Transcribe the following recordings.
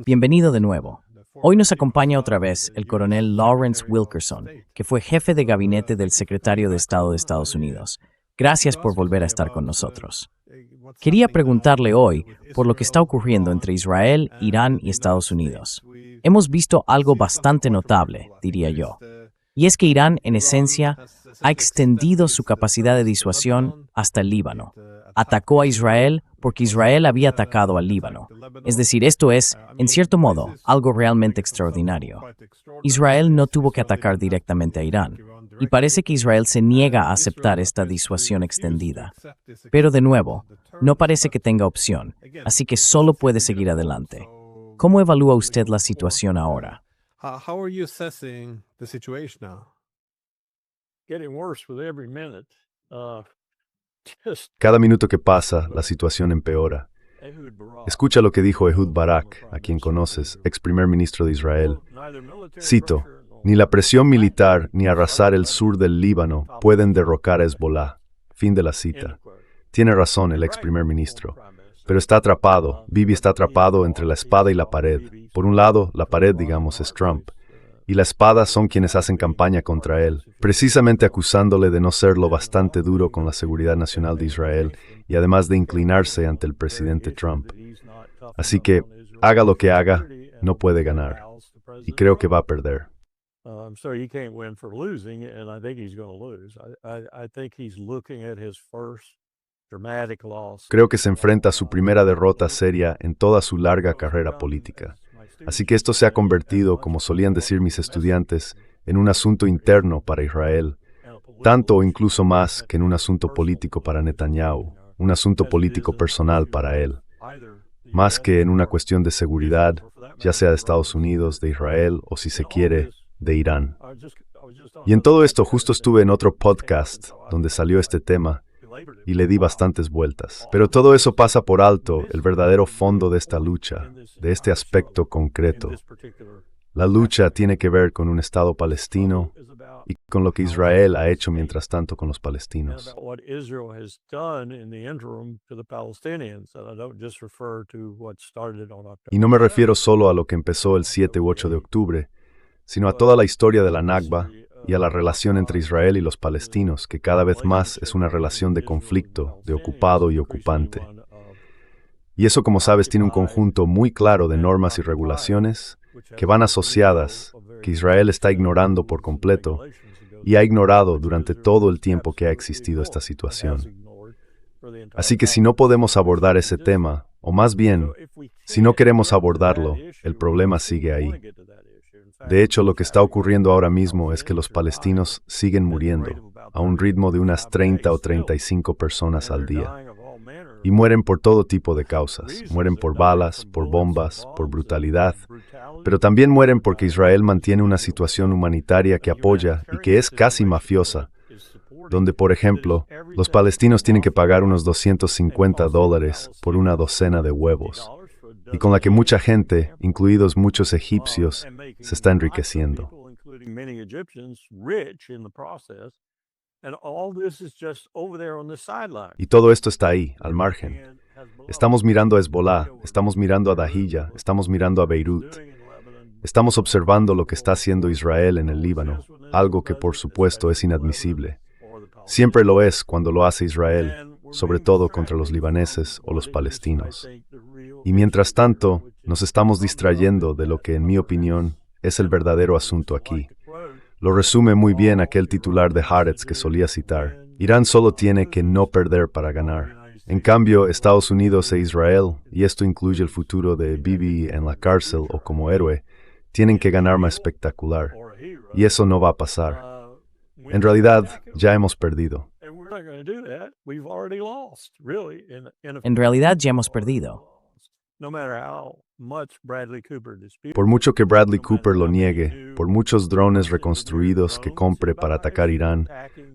Bienvenido de nuevo. Hoy nos acompaña otra vez el coronel Lawrence Wilkerson, que fue jefe de gabinete del secretario de Estado de Estados Unidos. Gracias por volver a estar con nosotros. Quería preguntarle hoy por lo que está ocurriendo entre Israel, Irán y Estados Unidos. Hemos visto algo bastante notable, diría yo. Y es que Irán, en esencia, ha extendido su capacidad de disuasión hasta el Líbano. Atacó a Israel porque Israel había atacado al Líbano. Es decir, esto es, en cierto modo, algo realmente extraordinario. Israel no tuvo que atacar directamente a Irán, y parece que Israel se niega a aceptar esta disuasión extendida. Pero de nuevo, no parece que tenga opción, así que solo puede seguir adelante. ¿Cómo evalúa usted la situación ahora? How are you assessing the situation now? Getting worse with every minute. Cada minuto que pasa, la situación empeora. Escucha lo que dijo Ehud Barak, a quien conoces, ex primer ministro de Israel. Cito, «Ni la presión militar ni arrasar el sur del Líbano pueden derrocar a Hezbollah». Fin de la cita. Tiene razón el ex primer ministro. Pero está atrapado, Bibi está atrapado entre la espada y la pared. Por un lado, la pared, digamos, es Trump. Y la espada son quienes hacen campaña contra él, precisamente acusándole de no ser lo bastante duro con la seguridad nacional de Israel y además de inclinarse ante el presidente Trump. Así que, haga lo que haga, no puede ganar. Y creo que va a perder. So he can't win for losing, and I think he's going to lose. I think he's looking at his first dramatic loss. Creo que se enfrenta a su primera derrota seria en toda su larga carrera política. Así que esto se ha convertido, como solían decir mis estudiantes, en un asunto interno para Israel, tanto o incluso más que en un asunto político para Netanyahu, un asunto político personal para él, más que en una cuestión de seguridad, ya sea de Estados Unidos, de Israel o, si se quiere, de Irán. Y en todo esto justo estuve en otro podcast donde salió este tema y le di bastantes vueltas. Pero todo eso pasa por alto el verdadero fondo de esta lucha, de este aspecto concreto. La lucha tiene que ver con un Estado palestino y con lo que Israel ha hecho mientras tanto con los palestinos. Y no me refiero solo a lo que empezó el 7 u 8 de octubre, sino a toda la historia de la Nakba y a la relación entre Israel y los palestinos, que cada vez más es una relación de conflicto, de ocupado y ocupante. Y eso, como sabes, tiene un conjunto muy claro de normas y regulaciones que van asociadas, que Israel está ignorando por completo y ha ignorado durante todo el tiempo que ha existido esta situación. Así que si no podemos abordar ese tema, o más bien, si no queremos abordarlo, el problema sigue ahí. De hecho, lo que está ocurriendo ahora mismo es que los palestinos siguen muriendo a un ritmo de unas 30 o 35 personas al día. Y mueren por todo tipo de causas. Mueren por balas, por bombas, por brutalidad. Pero también mueren porque Israel mantiene una situación humanitaria que apoya y que es casi mafiosa, donde, por ejemplo, los palestinos tienen que pagar unos $250 por una docena de huevos, y con la que mucha gente, incluidos muchos egipcios, se está enriqueciendo. Y todo esto está ahí, al margen. Estamos mirando a Hezbollah, estamos mirando a Dahiyya, estamos mirando a Beirut. Estamos observando lo que está haciendo Israel en el Líbano, algo que por supuesto es inadmisible. Siempre lo es cuando lo hace Israel, sobre todo contra los libaneses o los palestinos. Y mientras tanto, nos estamos distrayendo de lo que, en mi opinión, es el verdadero asunto aquí. Lo resume muy bien aquel titular de Haaretz que solía citar. Irán solo tiene que no perder para ganar. En cambio, Estados Unidos e Israel, y esto incluye el futuro de Bibi en la cárcel o como héroe, tienen que ganar más espectacular. Y eso no va a pasar. En realidad, ya hemos perdido. En realidad ya hemos perdido. Por mucho que Bradley Cooper lo niegue, por muchos drones reconstruidos que compre para atacar Irán,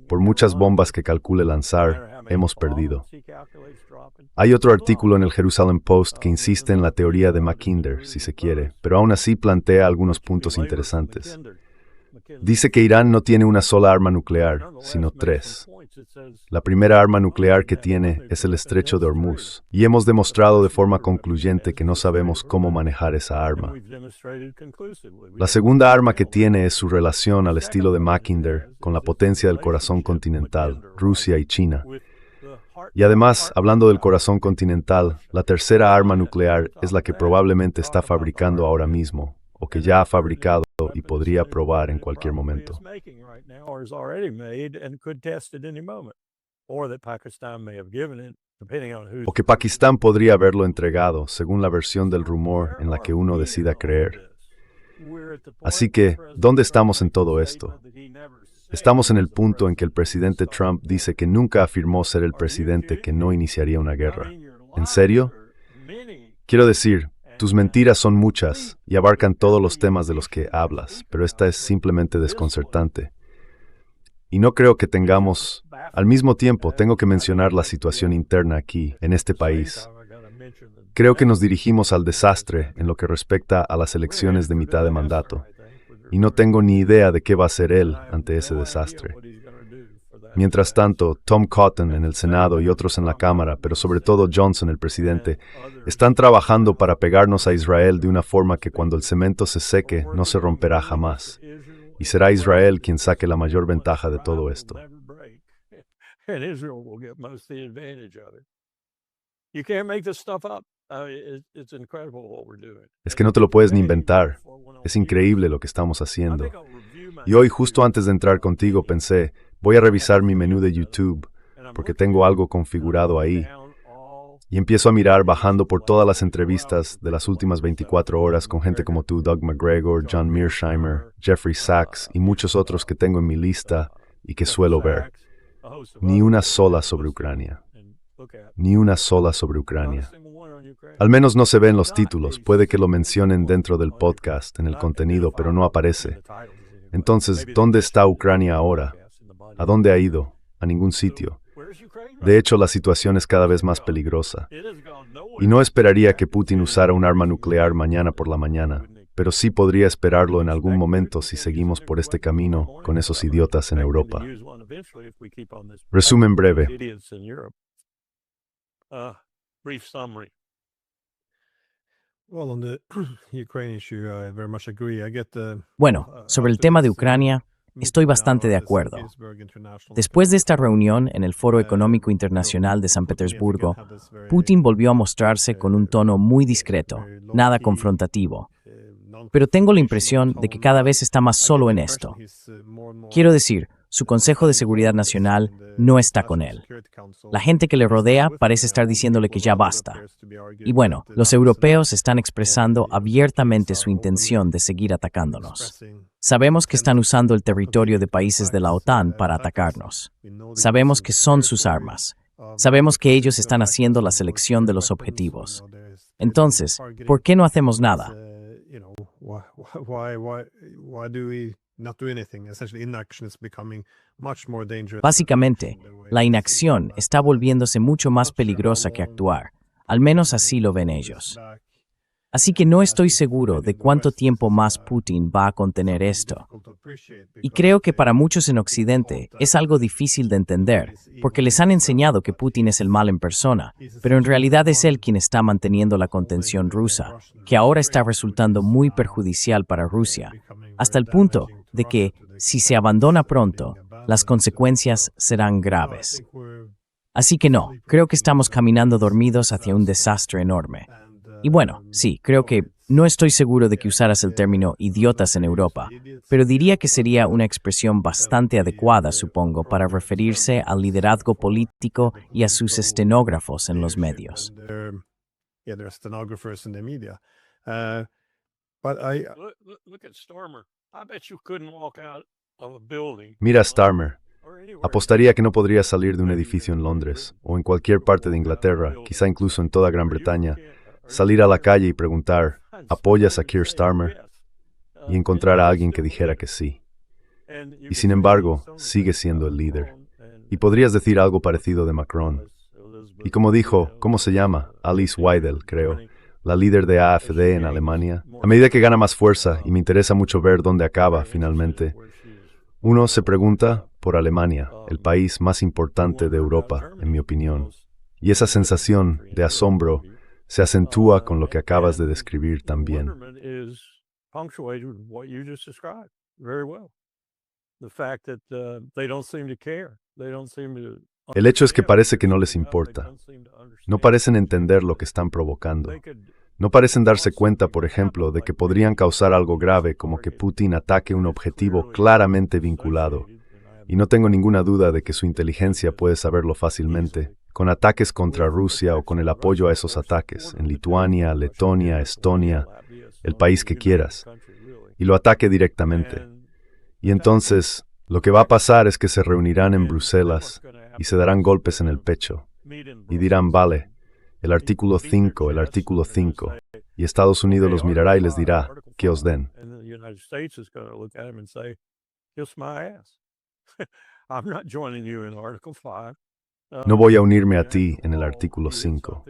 por muchas bombas que calcule lanzar, hemos perdido. Hay otro artículo en el Jerusalem Post que insiste en la teoría de Mackinder, si se quiere, pero aún así plantea algunos puntos interesantes. Dice que Irán no tiene una sola arma nuclear, sino 3. La primera arma nuclear que tiene es el estrecho de Hormuz, y hemos demostrado de forma concluyente que no sabemos cómo manejar esa arma. La segunda arma que tiene es su relación al estilo de Mackinder con la potencia del corazón continental, Rusia y China. Y además, hablando del corazón continental, la tercera arma nuclear es la que probablemente está fabricando ahora mismo, o que ya ha fabricado y podría probar en cualquier momento. O que Pakistán podría haberlo entregado, según la versión del rumor en la que uno decida creer. Así que, ¿dónde estamos en todo esto? Estamos en el punto en que el presidente Trump dice que nunca afirmó ser el presidente que no iniciaría una guerra. ¿En serio? Quiero decir, tus mentiras son muchas y abarcan todos los temas de los que hablas, pero esta es simplemente desconcertante. Y no creo que tengamos... Al mismo tiempo, tengo que mencionar la situación interna aquí, en este país. Creo que nos dirigimos al desastre en lo que respecta a las elecciones de mitad de mandato. Y no tengo ni idea de qué va a hacer él ante ese desastre. Mientras tanto, Tom Cotton en el Senado y otros en la Cámara, pero sobre todo Johnson, el presidente, están trabajando para pegarnos a Israel de una forma que cuando el cemento se seque no se romperá jamás. Y será Israel quien saque la mayor ventaja de todo esto. Es que no te lo puedes ni inventar. Es increíble lo que estamos haciendo. Y hoy, justo antes de entrar contigo, pensé, voy a revisar mi menú de YouTube, porque tengo algo configurado ahí. Y empiezo a mirar bajando por todas las entrevistas de las últimas 24 horas con gente como tú, Doug McGregor, John Mearsheimer, Jeffrey Sachs y muchos otros que tengo en mi lista y que suelo ver. Ni una sola sobre Ucrania. Ni una sola sobre Ucrania. Al menos no se ve en los títulos, puede que lo mencionen dentro del podcast, en el contenido, pero no aparece. Entonces, ¿dónde está Ucrania ahora? ¿A dónde ha ido? A ningún sitio. De hecho, la situación es cada vez más peligrosa. Y no esperaría que Putin usara un arma nuclear mañana por la mañana, pero sí podría esperarlo en algún momento si seguimos por este camino con esos idiotas en Europa. Resumen breve. Bueno, sobre el tema de Ucrania, estoy bastante de acuerdo. Después de esta reunión en el Foro Económico Internacional de San Petersburgo, Putin volvió a mostrarse con un tono muy discreto, nada confrontativo. Pero tengo la impresión de que cada vez está más solo en esto. Quiero decir, su Consejo de Seguridad Nacional no está con él. La gente que le rodea parece estar diciéndole que ya basta. Y bueno, los europeos están expresando abiertamente su intención de seguir atacándonos. Sabemos que están usando el territorio de países de la OTAN para atacarnos. Sabemos que son sus armas. Sabemos que ellos están haciendo la selección de los objetivos. Entonces, ¿por qué no hacemos nada? Básicamente, la inacción está volviéndose mucho más peligrosa que actuar. Al menos así lo ven ellos. Así que no estoy seguro de cuánto tiempo más Putin va a contener esto. Y creo que para muchos en Occidente es algo difícil de entender, porque les han enseñado que Putin es el mal en persona, pero en realidad es él quien está manteniendo la contención rusa, que ahora está resultando muy perjudicial para Rusia, hasta el punto de que, si se abandona pronto, las consecuencias serán graves. Así que no, creo que estamos caminando dormidos hacia un desastre enorme. Y bueno, sí, creo que no estoy seguro de que usaras el término idiotas en Europa, pero diría que sería una expresión bastante adecuada, supongo, para referirse al liderazgo político y a sus estenógrafos en los medios. Mira, Starmer. Apostaría que no podrías salir de un edificio en Londres, o en cualquier parte de Inglaterra, quizá incluso en toda Gran Bretaña, salir a la calle y preguntar, ¿apoyas a Keir Starmer? Y encontrar a alguien que dijera que sí. Y sin embargo, sigue siendo el líder. Y podrías decir algo parecido de Macron. Y como dijo, ¿cómo se llama? Alice Weidel, creo, la líder de AfD en Alemania. A medida que gana más fuerza, y me interesa mucho ver dónde acaba, finalmente, uno se pregunta, por Alemania, el país más importante de Europa, en mi opinión. Y esa sensación de asombro se acentúa con lo que acabas de describir también. El hecho es que parece que no les importa. No parecen entender lo que están provocando. No parecen darse cuenta, por ejemplo, de que podrían causar algo grave como que Putin ataque un objetivo claramente vinculado. Y no tengo ninguna duda de que su inteligencia puede saberlo fácilmente, con ataques contra Rusia o con el apoyo a esos ataques, en Lituania, Letonia, Estonia, el país que quieras, y lo ataque directamente. Y entonces, lo que va a pasar es que se reunirán en Bruselas y se darán golpes en el pecho, y dirán, vale, el artículo 5, y Estados Unidos los mirará y les dirá, que os den. No voy a unirme a ti en el artículo 5.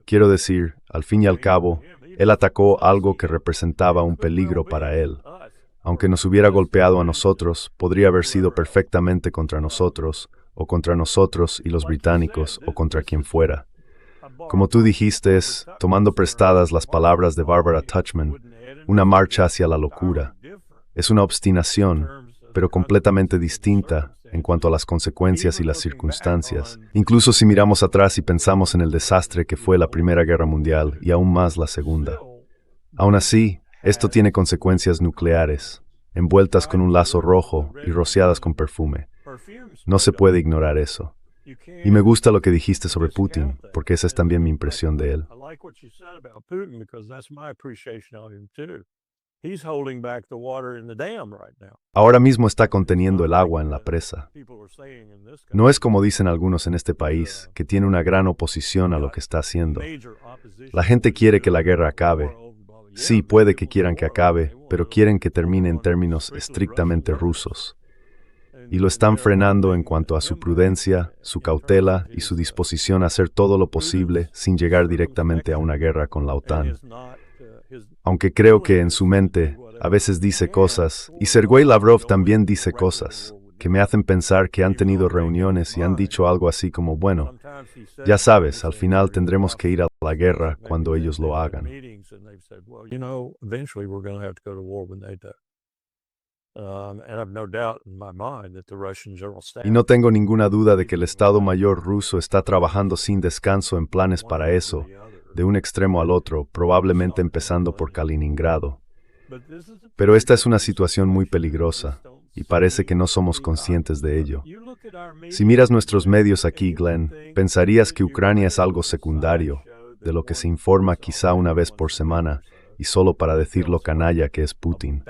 Quiero decir, al fin y al cabo, él atacó algo que representaba un peligro para él. Aunque nos hubiera golpeado a nosotros, podría haber sido perfectamente contra nosotros, o contra nosotros y los británicos, o contra quien fuera. Como tú dijiste, es, tomando prestadas las palabras de Barbara Tuchman, una marcha hacia la locura. Es una obstinación, pero completamente distinta en cuanto a las consecuencias y las circunstancias. Incluso si miramos atrás y pensamos en el desastre que fue la Primera Guerra Mundial y aún más la Segunda. Aún así, esto tiene consecuencias nucleares, envueltas con un lazo rojo y rociadas con perfume. No se puede ignorar eso. Y me gusta lo que dijiste sobre Putin, porque esa es también mi impresión de él. Ahora mismo está conteniendo el agua en la presa. No es como dicen algunos en este país, que tiene una gran oposición a lo que está haciendo. La gente quiere que la guerra acabe. Sí, puede que quieran que acabe, pero quieren que termine en términos estrictamente rusos. Y lo están frenando en cuanto a su prudencia, su cautela y su disposición a hacer todo lo posible sin llegar directamente a una guerra con la OTAN. Aunque creo que en su mente a veces dice cosas, y Sergei Lavrov también dice cosas, que me hacen pensar que han tenido reuniones y han dicho algo así como, bueno, ya sabes, al final tendremos que ir a la guerra cuando ellos lo hagan. Y no tengo ninguna duda de que el Estado Mayor ruso está trabajando sin descanso en planes para eso, de un extremo al otro, probablemente empezando por Kaliningrado. Pero esta es una situación muy peligrosa, y parece que no somos conscientes de ello. Si miras nuestros medios aquí, Glenn, pensarías que Ucrania es algo secundario, de lo que se informa quizá una vez por semana, y solo para decir lo canalla que es Putin.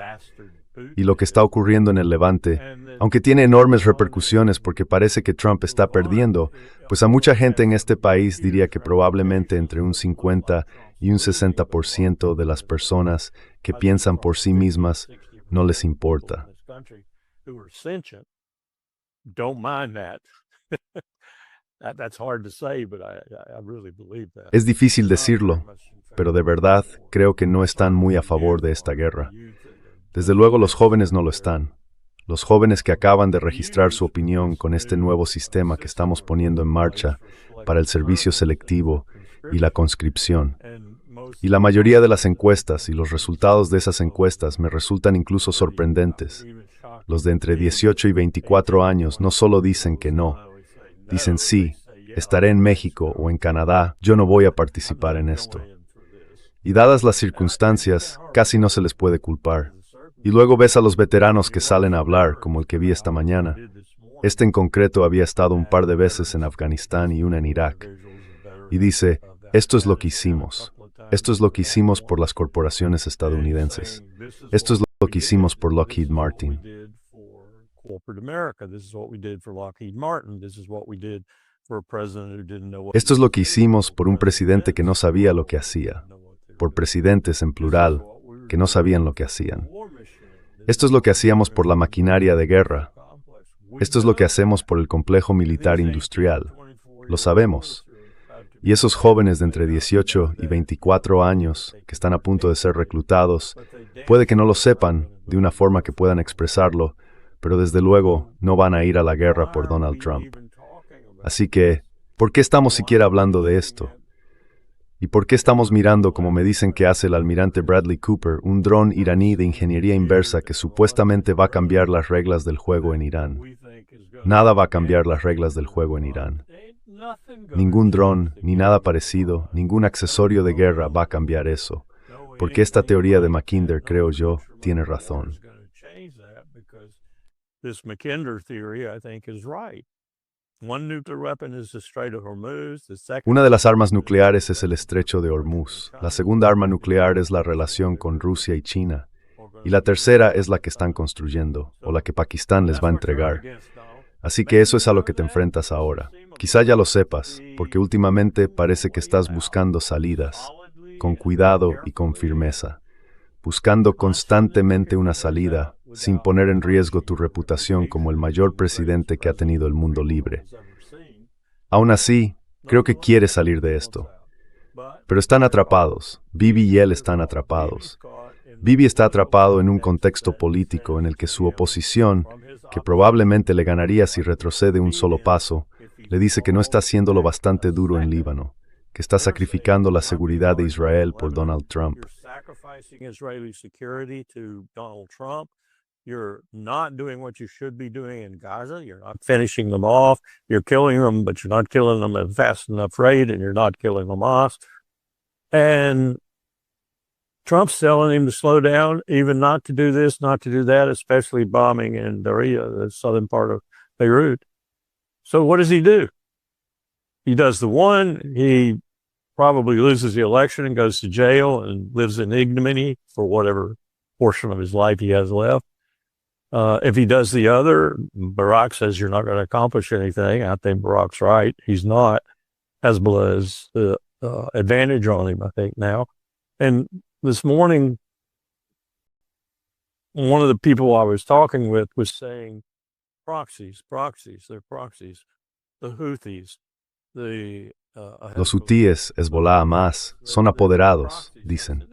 Y lo que está ocurriendo en el Levante, aunque tiene enormes repercusiones porque parece que Trump está perdiendo, pues a mucha gente en este país diría que probablemente entre un 50 y un 60% de las personas que piensan por sí mismas no les importa. Es difícil decirlo, pero de verdad creo que no están muy a favor de esta guerra. Desde luego los jóvenes no lo están. Los jóvenes que acaban de registrar su opinión con este nuevo sistema que estamos poniendo en marcha para el servicio selectivo y la conscripción. Y la mayoría de las encuestas y los resultados de esas encuestas me resultan incluso sorprendentes. Los de entre 18 y 24 años no solo dicen que no, dicen sí, estaré en México o en Canadá, yo no voy a participar en esto. Y dadas las circunstancias, casi no se les puede culpar. Y luego ves a los veteranos que salen a hablar, como el que vi esta mañana. Este en concreto había estado un par de veces en Afganistán y una en Irak. Y dice, esto es lo que hicimos. Esto es lo que hicimos por las corporaciones estadounidenses. Esto es lo que hicimos por Lockheed Martin. Esto es lo que hicimos por un presidente que no sabía lo que hacía. Por presidentes en plural, que no sabían lo que hacían. Esto es lo que hacíamos por la maquinaria de guerra. Esto es lo que hacemos por el complejo militar industrial. Lo sabemos. Y esos jóvenes de entre 18 y 24 años que están a punto de ser reclutados, puede que no lo sepan de una forma que puedan expresarlo, pero desde luego no van a ir a la guerra por Donald Trump. Así que, ¿por qué estamos siquiera hablando de esto? ¿Y por qué estamos mirando, como me dicen que hace el almirante Bradley Cooper, un dron iraní de ingeniería inversa que supuestamente va a cambiar las reglas del juego en Irán? Nada va a cambiar las reglas del juego en Irán. Ningún dron, ni nada parecido, ningún accesorio de guerra va a cambiar eso, porque esta teoría de Mackinder, creo yo, tiene razón. This Mackinder theory, I think, is right. One nuclear weapon is the Strait of Hormuz. The second Una de las armas nucleares es el estrecho de Hormuz. La segunda arma nuclear es la relación con Rusia y China. Y la tercera es la que están construyendo, o la que Pakistán les va a entregar. Así que eso es a lo que te enfrentas ahora. Quizá ya lo sepas, porque últimamente parece que estás buscando salidas, con cuidado y con firmeza, buscando constantemente una salida, sin poner en riesgo tu reputación como el mayor presidente que ha tenido el mundo libre. Aún así, creo que quieres salir de esto. Pero están atrapados. Bibi y él están atrapados. Bibi está atrapado en un contexto político en el que su oposición, que probablemente le ganaría si retrocede un solo paso, le dice que no está haciéndolo bastante duro en Líbano, que está sacrificando la seguridad de Israel por Donald Trump. You're not doing what you should be doing in Gaza. You're not finishing them off. You're killing them, but you're not killing them at a fast enough rate, and you're not killing them off. And Trump's telling him to slow down, even not to do this, not to do that, especially bombing in Daria, the southern part of Beirut. So what does he do? He does the one, he probably loses the election and goes to jail and lives in ignominy for whatever portion of his life he has left. If he does the other, Barack says you're not going to accomplish anything. I think Barack's right. He's not. Hezbollah has the advantage on him, I think, now. And this morning, one of the people I was talking with was saying, proxies, they're proxies. The Houthis, Los hutíes, Hezbollah, Hamas, son apoderados, dicen.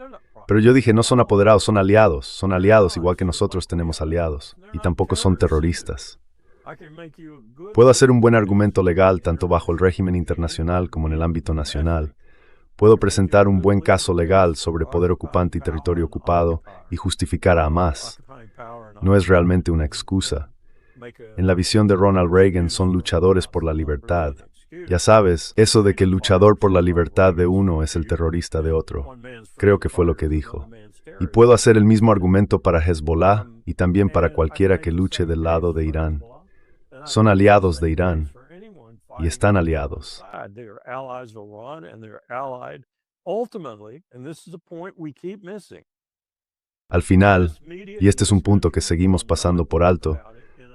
Pero yo dije, no son apoderados, son aliados igual que nosotros tenemos aliados, y tampoco son terroristas. Puedo hacer un buen argumento legal tanto bajo el régimen internacional como en el ámbito nacional. Puedo presentar un buen caso legal sobre poder ocupante y territorio ocupado y justificar a Hamas. No es realmente una excusa. En la visión de Ronald Reagan son luchadores por la libertad. Ya sabes, eso de que el luchador por la libertad de uno es el terrorista de otro. Creo que fue lo que dijo. Y puedo hacer el mismo argumento para Hezbollah y también para cualquiera que luche del lado de Irán. Son aliados de Irán y están aliados. Al final, y este es un punto que seguimos pasando por alto,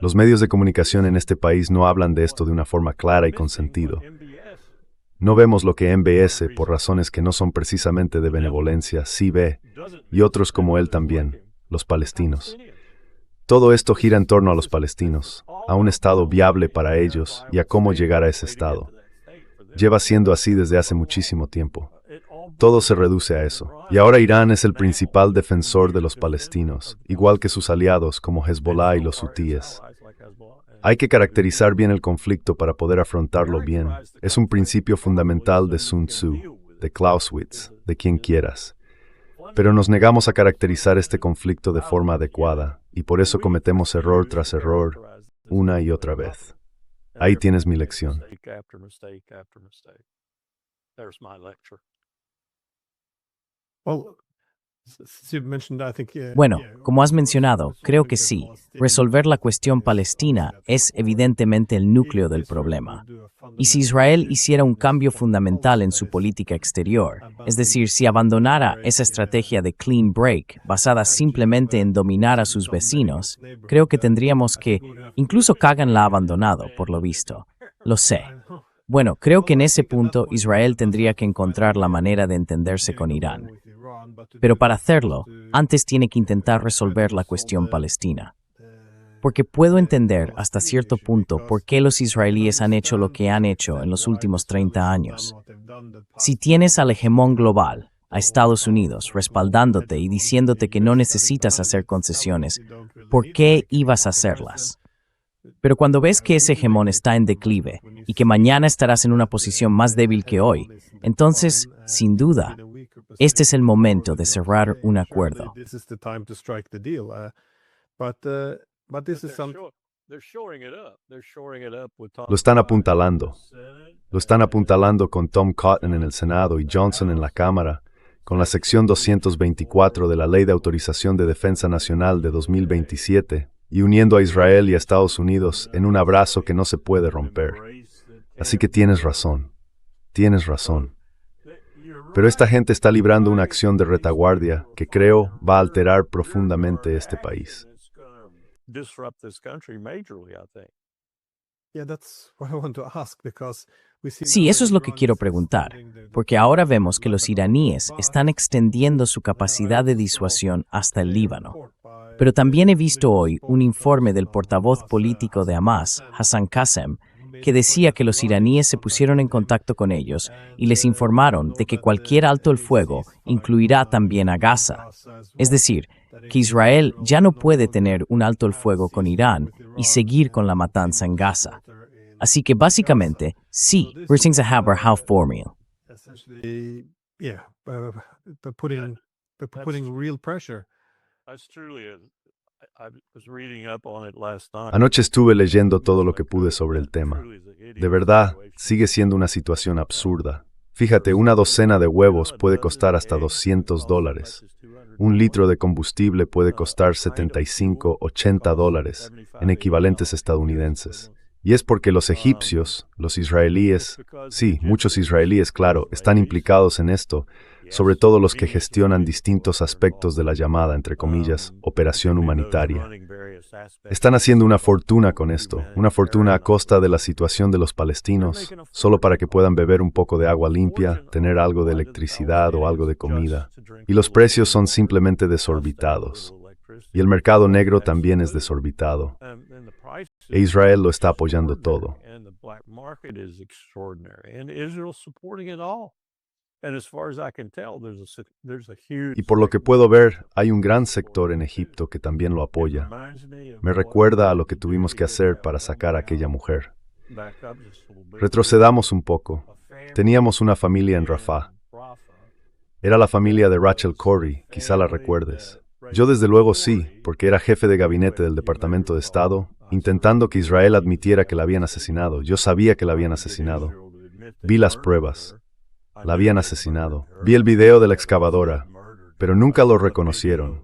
los medios de comunicación en este país no hablan de esto de una forma clara y con sentido. No vemos lo que MBS, por razones que no son precisamente de benevolencia, sí ve, y otros como él también, los palestinos. Todo esto gira en torno a los palestinos, a un estado viable para ellos y a cómo llegar a ese estado. Lleva siendo así desde hace muchísimo tiempo. Todo se reduce a eso. Y ahora Irán es el principal defensor de los palestinos, igual que sus aliados como Hezbollah y los hutíes. Hay que caracterizar bien el conflicto para poder afrontarlo bien. Es un principio fundamental de Sun Tzu, de Clausewitz, de quien quieras. Pero nos negamos a caracterizar este conflicto de forma adecuada, y por eso cometemos error tras error, una y otra vez. Ahí tienes mi lección. Bueno, como has mencionado, creo que sí. Resolver la cuestión palestina es evidentemente el núcleo del problema. Y si Israel hiciera un cambio fundamental en su política exterior, es decir, si abandonara esa estrategia de clean break basada simplemente en dominar a sus vecinos, creo que tendríamos que, incluso Kagan la ha abandonado, por lo visto. Lo sé. Bueno, creo que en ese punto Israel tendría que encontrar la manera de entenderse con Irán. Pero para hacerlo, antes tiene que intentar resolver la cuestión palestina. Porque puedo entender hasta cierto punto por qué los israelíes han hecho lo que han hecho en los últimos 30 años. Si tienes al hegemón global, a Estados Unidos, respaldándote y diciéndote que no necesitas hacer concesiones, ¿por qué ibas a hacerlas? Pero cuando ves que ese hegemón está en declive y que mañana estarás en una posición más débil que hoy, entonces, sin duda, este es el momento de cerrar un acuerdo. Lo están apuntalando. Lo están apuntalando con Tom Cotton en el Senado y Johnson en la Cámara, con la sección 224 de la Ley de Autorización de Defensa Nacional de 2027, y uniendo a Israel y a Estados Unidos en un abrazo que no se puede romper. Así que tienes razón. Tienes razón. Pero esta gente está librando una acción de retaguardia que creo va a alterar profundamente este país. Sí, eso es lo que quiero preguntar, porque ahora vemos que los iraníes están extendiendo su capacidad de disuasión hasta el Líbano. Pero también he visto hoy un informe del portavoz político de Hamas, Hassan Qasem, que decía que los iraníes se pusieron en contacto con ellos y les informaron de que cualquier alto el fuego incluirá también a Gaza. Es decir, que Israel ya no puede tener un alto el fuego con Irán y seguir con la matanza en Gaza. Así que básicamente, sí, Rissings a Haber Formel. Anoche estuve leyendo todo lo que pude sobre el tema. De verdad, sigue siendo una situación absurda. Fíjate, una docena de huevos puede costar hasta $200. Un litro de combustible puede costar $75-80 en equivalentes estadounidenses. Y es porque los egipcios, los israelíes, sí, muchos israelíes, claro, están implicados en esto, sobre todo los que gestionan distintos aspectos de la llamada, entre comillas, operación humanitaria. Están haciendo una fortuna con esto, una fortuna a costa de la situación de los palestinos, solo para que puedan beber un poco de agua limpia, tener algo de electricidad o algo de comida. Y los precios son simplemente desorbitados. Y el mercado negro también es desorbitado. E Israel lo está apoyando todo. Y por lo que puedo ver, hay un gran sector en Egipto que también lo apoya. Me recuerda a lo que tuvimos que hacer para sacar a aquella mujer. Retrocedamos un poco. Teníamos una familia en Rafah. Era la familia de Rachel Corrie, quizá la recuerdes. Yo desde luego sí, porque era jefe de gabinete del Departamento de Estado, intentando que Israel admitiera que la habían asesinado. Yo sabía que la habían asesinado. Vi las pruebas. La habían asesinado. Vi el video de la excavadora, pero nunca lo reconocieron.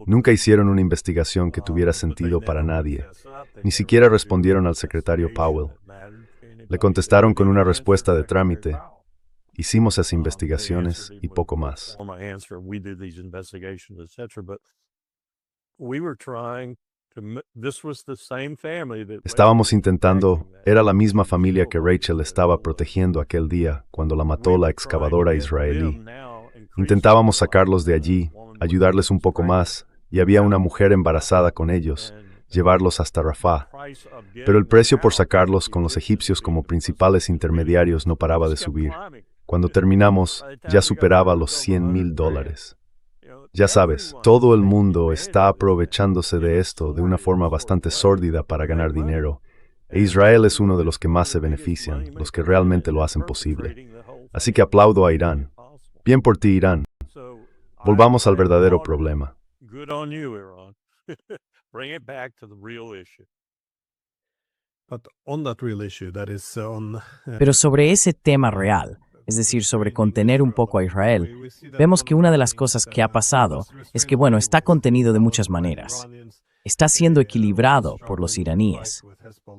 Nunca hicieron una investigación que tuviera sentido para nadie. Ni siquiera respondieron al secretario Powell. Le contestaron con una respuesta de trámite. Hicimos esas investigaciones y poco más. Estábamos intentando, era la misma familia que Rachel estaba protegiendo aquel día cuando la mató la excavadora israelí. Intentábamos sacarlos de allí, ayudarles un poco más, y había una mujer embarazada con ellos, llevarlos hasta Rafah. Pero el precio por sacarlos con los egipcios como principales intermediarios no paraba de subir. Cuando terminamos, ya superaba los $100,000. Ya sabes, todo el mundo está aprovechándose de esto de una forma bastante sórdida para ganar dinero. E Israel es uno de los que más se benefician, los que realmente lo hacen posible. Así que aplaudo a Irán. Bien por ti, Irán. Volvamos al verdadero problema. Pero sobre ese tema real, es decir, sobre contener un poco a Israel, vemos que una de las cosas que ha pasado es que, bueno, está contenido de muchas maneras. Está siendo equilibrado por los iraníes.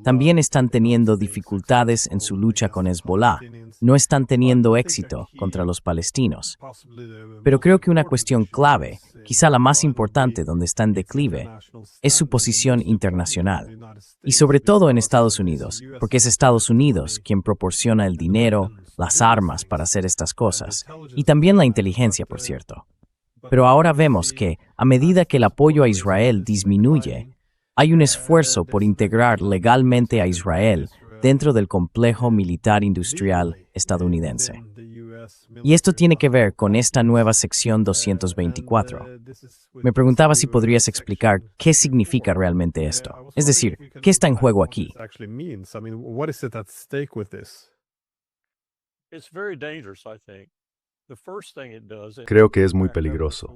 También están teniendo dificultades en su lucha con Hezbollah. No están teniendo éxito contra los palestinos. Pero creo que una cuestión clave, quizá la más importante donde está en declive, es su posición internacional. Y sobre todo en Estados Unidos, porque es Estados Unidos quien proporciona el dinero, las armas para hacer estas cosas, y también la inteligencia, por cierto. Pero ahora vemos que, a medida que el apoyo a Israel disminuye, hay un esfuerzo por integrar legalmente a Israel dentro del complejo militar industrial estadounidense. Y esto tiene que ver con esta nueva sección 224. Me preguntaba si podrías explicar qué significa realmente esto. Es decir, ¿qué está en juego aquí? Creo que es muy peligroso.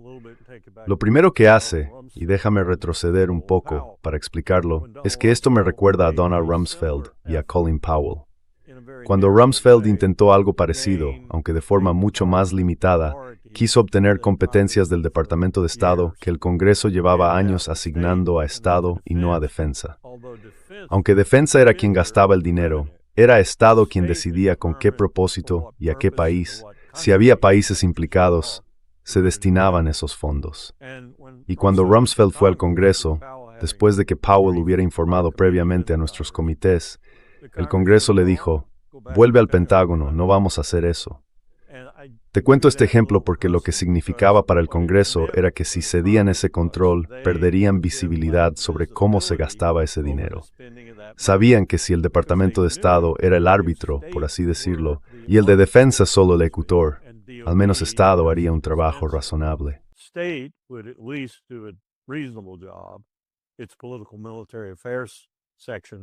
Lo primero que hace, y déjame retroceder un poco para explicarlo, es que esto me recuerda a Donald Rumsfeld y a Colin Powell. Cuando Rumsfeld intentó algo parecido, aunque de forma mucho más limitada, quiso obtener competencias del Departamento de Estado que el Congreso llevaba años asignando a Estado y no a Defensa. Aunque Defensa era quien gastaba el dinero, era Estado quien decidía con qué propósito y a qué país. Si había países implicados, se destinaban esos fondos. Y cuando Rumsfeld fue al Congreso, después de que Powell hubiera informado previamente a nuestros comités, el Congreso le dijo, vuelve al Pentágono, no vamos a hacer eso. Te cuento este ejemplo porque lo que significaba para el Congreso era que si cedían ese control, perderían visibilidad sobre cómo se gastaba ese dinero. Sabían que si el Departamento de Estado era el árbitro, por así decirlo, y el de Defensa solo el ejecutor, al menos Estado haría un trabajo razonable.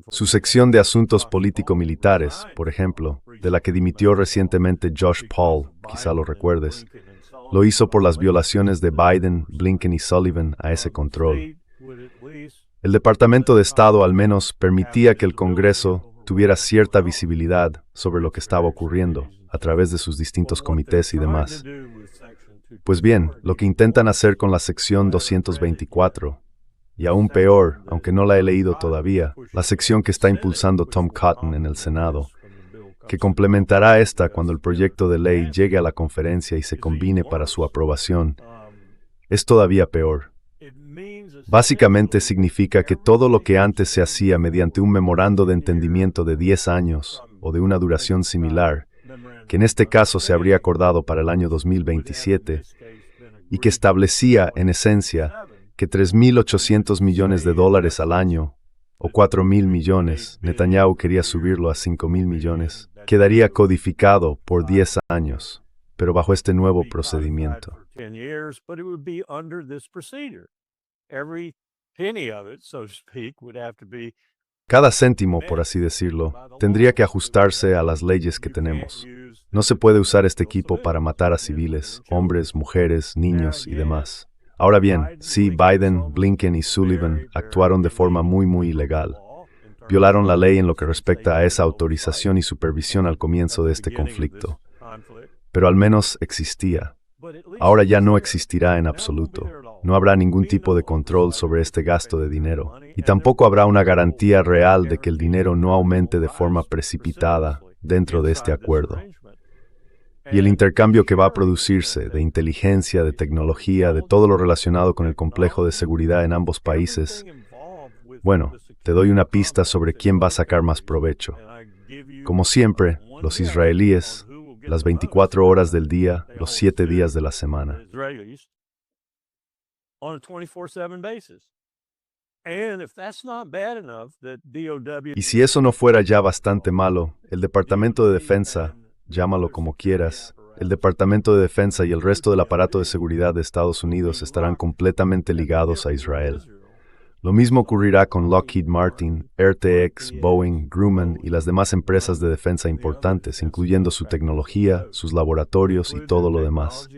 Su sección de asuntos político-militares, por ejemplo, de la que dimitió recientemente Josh Paul, quizá lo recuerdes, lo hizo por las violaciones de Biden, Blinken y Sullivan a ese control. El Departamento de Estado al menos permitía que el Congreso tuviera cierta visibilidad sobre lo que estaba ocurriendo a través de sus distintos comités y demás. Pues bien, lo que intentan hacer con la sección 224, y aún peor, aunque no la he leído todavía, la sección que está impulsando Tom Cotton en el Senado, que complementará esta cuando el proyecto de ley llegue a la conferencia y se combine para su aprobación, es todavía peor. Básicamente significa que todo lo que antes se hacía mediante un memorando de entendimiento de 10 años o de una duración similar, que en este caso se habría acordado para el año 2027, y que establecía, en esencia, que $3.800 millones al año, o 4.000 millones, Netanyahu quería subirlo a 5.000 millones, quedaría codificado por 10 años, pero bajo este nuevo procedimiento. Cada céntimo, por así decirlo, tendría que ajustarse a las leyes que tenemos. No se puede usar este equipo para matar a civiles, hombres, mujeres, niños y demás. Ahora bien, sí, Biden, Blinken y Sullivan actuaron de forma muy ilegal. Violaron la ley en lo que respecta a esa autorización y supervisión al comienzo de este conflicto. Pero al menos existía. Ahora ya no existirá en absoluto. No habrá ningún tipo de control sobre este gasto de dinero. Y tampoco habrá una garantía real de que el dinero no aumente de forma precipitada dentro de este acuerdo. Y el intercambio que va a producirse de inteligencia, de tecnología, de todo lo relacionado con el complejo de seguridad en ambos países, bueno, te doy una pista sobre quién va a sacar más provecho. Como siempre, los israelíes, las 24 horas del día, los 7 días de la semana. Y si eso no fuera ya bastante malo, el Departamento de Defensa, llámalo como quieras, el Departamento de Defensa y el resto del aparato de seguridad de Estados Unidos estarán completamente ligados a Israel. Lo mismo ocurrirá con Lockheed Martin, RTX, Boeing, Grumman y las demás empresas de defensa importantes, incluyendo su tecnología, sus laboratorios y todo lo demás.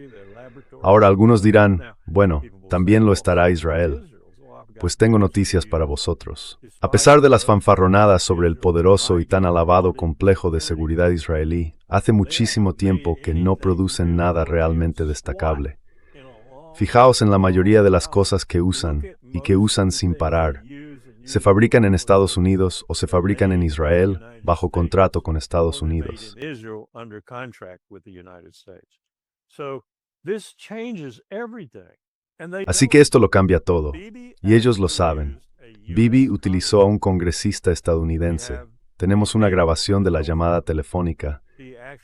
Ahora algunos dirán, bueno, también lo estará Israel. Pues tengo noticias para vosotros. A pesar de las fanfarronadas sobre el poderoso y tan alabado complejo de seguridad israelí, hace muchísimo tiempo que no producen nada realmente destacable. Fijaos en la mayoría de las cosas que usan, y que usan sin parar. Se fabrican en Estados Unidos o se fabrican en Israel bajo contrato con Estados Unidos. Así que esto lo cambia todo, y ellos lo saben. Bibi utilizó a un congresista estadounidense. Tenemos una grabación de la llamada telefónica.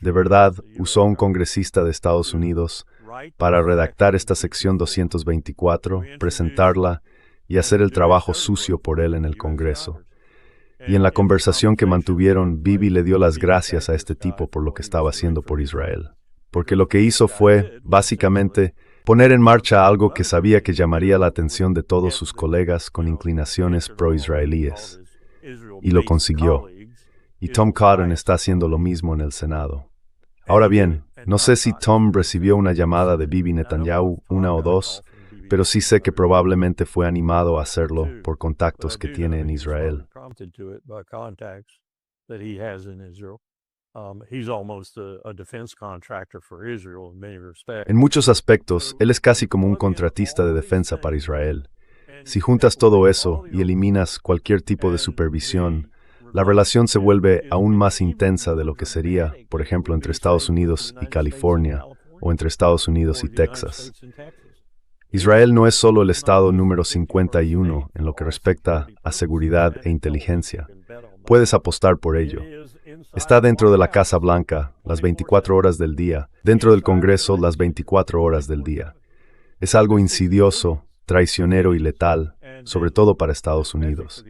De verdad, usó a un congresista de Estados Unidos para redactar esta sección 224, presentarla y hacer el trabajo sucio por él en el Congreso. Y en la conversación que mantuvieron, Bibi le dio las gracias a este tipo por lo que estaba haciendo por Israel. Porque lo que hizo fue, básicamente, poner en marcha algo que sabía que llamaría la atención de todos sus colegas con inclinaciones pro-israelíes. Y lo consiguió. Y Tom Cotton está haciendo lo mismo en el Senado. Ahora bien, no sé si Tom recibió una llamada de Bibi Netanyahu, una o dos, pero sí sé que probablemente fue animado a hacerlo por contactos que tiene en Israel. En muchos aspectos, él es casi como un contratista de defensa para Israel. Si juntas todo eso y eliminas cualquier tipo de supervisión, la relación se vuelve aún más intensa de lo que sería, por ejemplo, entre Estados Unidos y California o entre Estados Unidos y Texas. Israel no es solo el estado número 51 en lo que respecta a seguridad e inteligencia. Puedes apostar por ello. Está dentro de la Casa Blanca las 24 horas del día, dentro del Congreso las 24 horas del día. Es algo insidioso, traicionero y letal, sobre todo para Estados Unidos.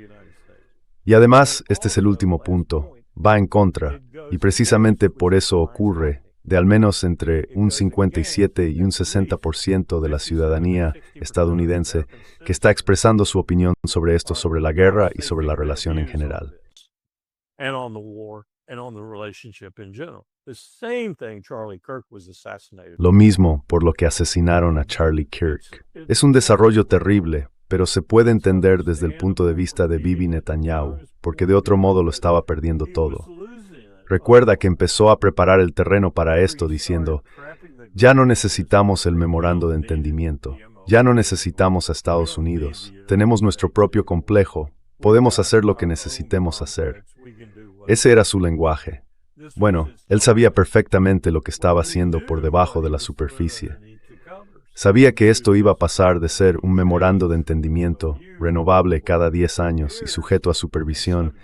Y además, este es el último punto, va en contra, y precisamente por eso ocurre, de al menos entre un 57 y un 60% de la ciudadanía estadounidense que está expresando su opinión sobre esto, sobre la guerra y sobre la relación en general. Lo mismo por lo que asesinaron a Charlie Kirk. Es un desarrollo terrible, pero se puede entender desde el punto de vista de Bibi Netanyahu, porque de otro modo lo estaba perdiendo todo. Recuerda que empezó a preparar el terreno para esto diciendo, ya no necesitamos el memorando de entendimiento, ya no necesitamos a Estados Unidos, tenemos nuestro propio complejo, podemos hacer lo que necesitemos hacer. Ese era su lenguaje. Bueno, él sabía perfectamente lo que estaba haciendo por debajo de la superficie. Sabía que esto iba a pasar de ser un memorando de entendimiento, renovable cada 10 años y sujeto a supervisión,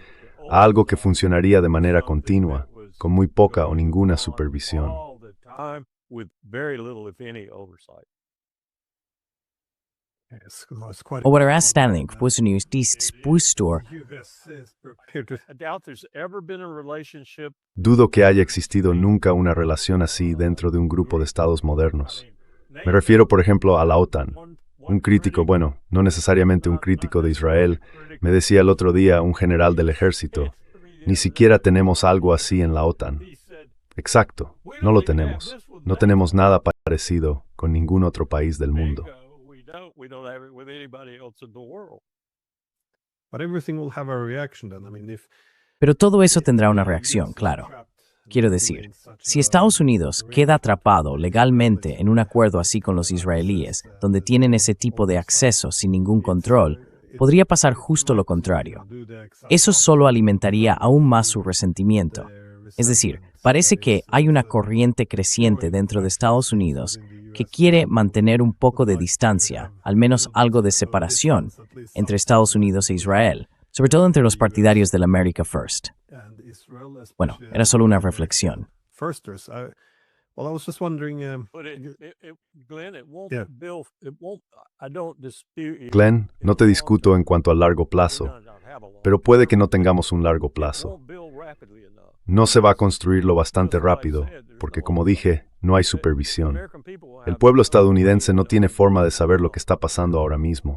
a algo que funcionaría de manera continua, con muy poca o ninguna supervisión. Overaas ställning på sin dispostor. Dudo que haya existido nunca una relación así dentro de un grupo de estados modernos. Me refiero, por ejemplo, a la OTAN. Un crítico, bueno, no necesariamente un crítico de Israel, me decía el otro día un general del ejército, ni siquiera tenemos algo así en la OTAN. Exacto, no lo tenemos. No tenemos nada parecido con ningún otro país del mundo. Pero todo eso tendrá una reacción, claro. Quiero decir, si Estados Unidos queda atrapado legalmente en un acuerdo así con los israelíes, donde tienen ese tipo de acceso sin ningún control, podría pasar justo lo contrario. Eso solo alimentaría aún más su resentimiento. Es decir, parece que hay una corriente creciente dentro de Estados Unidos que quiere mantener un poco de distancia, al menos algo de separación, entre Estados Unidos e Israel, sobre todo entre los partidarios del America First. Bueno, era solo una reflexión. Glenn, no te discuto en cuanto a largo plazo, pero puede que no tengamos un largo plazo. No se va a construir lo bastante rápido, porque como dije, no hay supervisión. El pueblo estadounidense no tiene forma de saber lo que está pasando ahora mismo.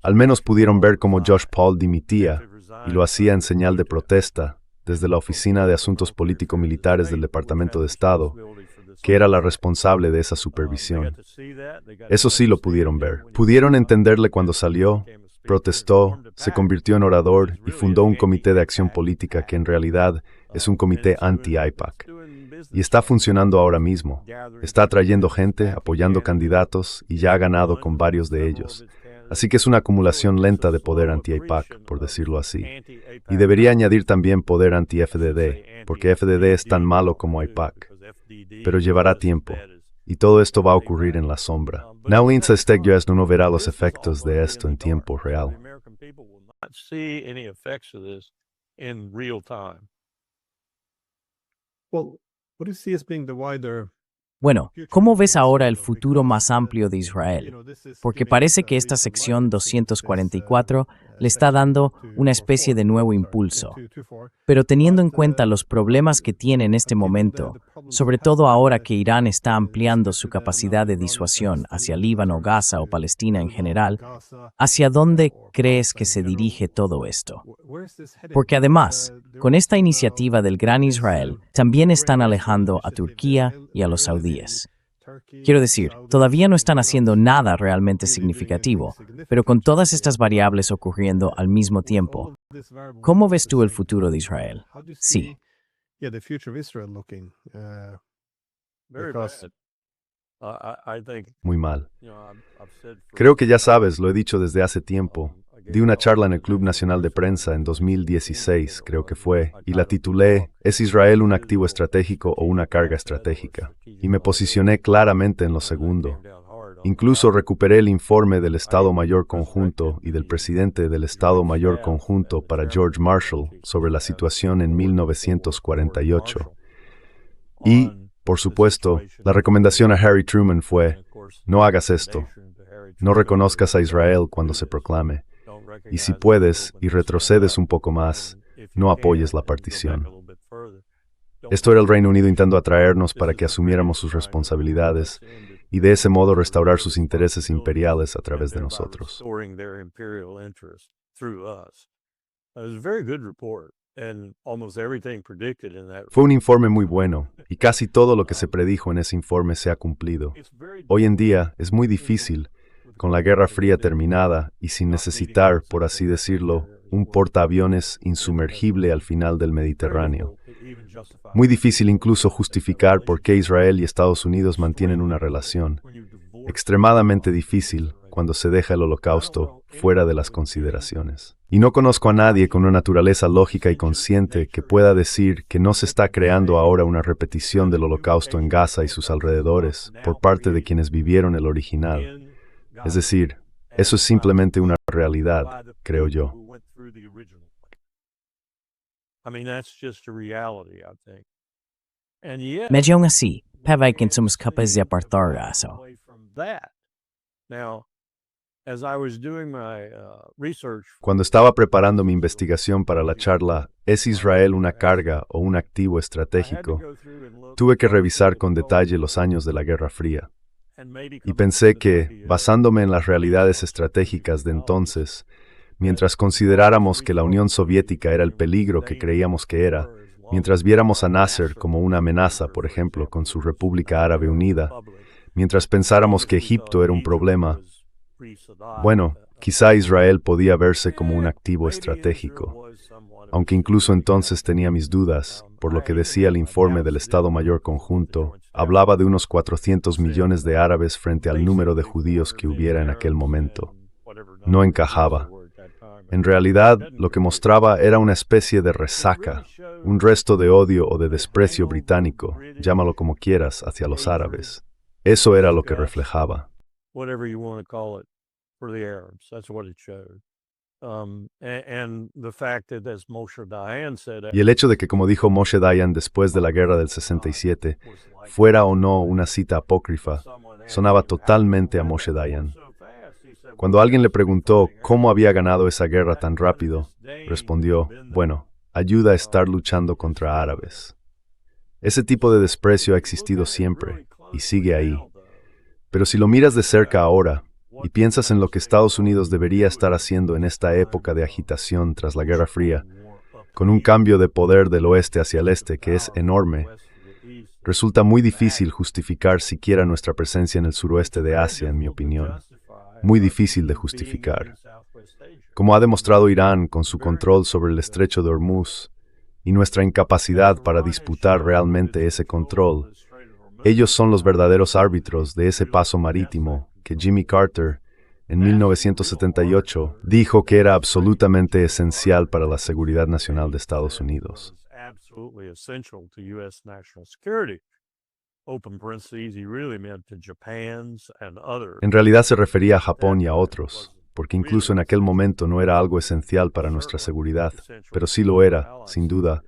Al menos pudieron ver cómo Josh Paul dimitía, y lo hacía en señal de protesta, desde la Oficina de Asuntos Político-Militares del Departamento de Estado, que era la responsable de esa supervisión. Eso sí lo pudieron ver. Pudieron entenderle cuando salió, protestó, se convirtió en orador y fundó un comité de acción política que en realidad es un comité anti-AIPAC. Y está funcionando ahora mismo. Está atrayendo gente, apoyando candidatos y ya ha ganado con varios de ellos. Así que es una acumulación lenta de poder anti-AIPAC, por decirlo así. Y debería añadir también poder anti-FDD, porque FDD es tan malo como AIPAC. Pero llevará tiempo. Y todo esto va a ocurrir en la sombra. Naulin Sestegyoes no verá los efectos de esto en tiempo real. Bueno, ¿cómo ves ahora el futuro más amplio de Israel? Porque parece que esta sección 244 le está dando una especie de nuevo impulso. Pero teniendo en cuenta los problemas que tiene en este momento, sobre todo ahora que Irán está ampliando su capacidad de disuasión hacia Líbano, Gaza o Palestina en general, ¿hacia dónde crees que se dirige todo esto? Porque además, con esta iniciativa del Gran Israel, también están alejando a Turquía y a los saudíes. Quiero decir, todavía no están haciendo nada realmente significativo, pero con todas estas variables ocurriendo al mismo tiempo, ¿cómo ves tú el futuro de Israel? Sí. The future of Israel looking. Very Because- bad. I think, Muy mal. I've said for- Creo que ya sabes, lo he dicho desde hace tiempo. Di una charla en el Club Nacional de Prensa en 2016, creo que fue, y la titulé ¿Es Israel un activo estratégico o una carga estratégica? Y me posicioné claramente en lo segundo. Incluso recuperé el informe del Estado Mayor Conjunto y del presidente del Estado Mayor Conjunto para George Marshall sobre la situación en 1948. Y, por supuesto, la recomendación a Harry Truman fue, no hagas esto, no reconozcas a Israel cuando se proclame, y si puedes y retrocedes un poco más, no apoyes la partición. Esto era el Reino Unido intentando atraernos para que asumiéramos sus responsabilidades y de ese modo restaurar sus intereses imperiales a través de nosotros. Fue un informe muy bueno, y casi todo lo que se predijo en ese informe se ha cumplido. Hoy en día es muy difícil, con la Guerra Fría terminada y sin necesitar, por así decirlo, un portaaviones insumergible al final del Mediterráneo. Muy difícil incluso justificar por qué Israel y Estados Unidos mantienen una relación. Extremadamente difícil cuando se deja el Holocausto fuera de las consideraciones. Y no conozco a nadie con una naturaleza lógica y consciente que pueda decir que no se está creando ahora una repetición del Holocausto en Gaza y sus alrededores por parte de quienes vivieron el original. Es decir, eso es simplemente una realidad, creo yo. Medyo aún así, pevay que somos capaces de apartar eso. Cuando estaba preparando mi investigación para la charla ¿Es Israel una carga o un activo estratégico?, tuve que revisar con detalle los años de la Guerra Fría. Y pensé que, basándome en las realidades estratégicas de entonces, mientras consideráramos que la Unión Soviética era el peligro que creíamos que era, mientras viéramos a Nasser como una amenaza, por ejemplo, con su República Árabe Unida, mientras pensáramos que Egipto era un problema, bueno, quizá Israel podía verse como un activo estratégico, aunque incluso entonces tenía mis dudas, por lo que decía el informe del Estado Mayor Conjunto, hablaba de unos 400 millones de árabes frente al número de judíos que hubiera en aquel momento. No encajaba. En realidad, lo que mostraba era una especie de resaca, un resto de odio o de desprecio británico, llámalo como quieras, hacia los árabes. Eso era lo que reflejaba. Y el hecho de que, como dijo Moshe Dayan después de la guerra del 67, fuera o no una cita apócrifa, sonaba totalmente a Moshe Dayan. Cuando alguien le preguntó cómo había ganado esa guerra tan rápido, respondió, bueno, ayuda a estar luchando contra árabes. Ese tipo de desprecio ha existido siempre, y sigue ahí. Pero si lo miras de cerca ahora, y piensas en lo que Estados Unidos debería estar haciendo en esta época de agitación tras la Guerra Fría, con un cambio de poder del oeste hacia el este que es enorme, resulta muy difícil justificar siquiera nuestra presencia en el suroeste de Asia, en mi opinión. Muy difícil de justificar. Como ha demostrado Irán con su control sobre el estrecho de Hormuz y nuestra incapacidad para disputar realmente ese control, ellos son los verdaderos árbitros de ese paso marítimo que Jimmy Carter, en 1978, dijo que era absolutamente esencial para la seguridad nacional de Estados Unidos. En realidad se refería a Japón y a otros, porque incluso en aquel momento no era algo esencial para nuestra seguridad, pero sí lo era, sin duda,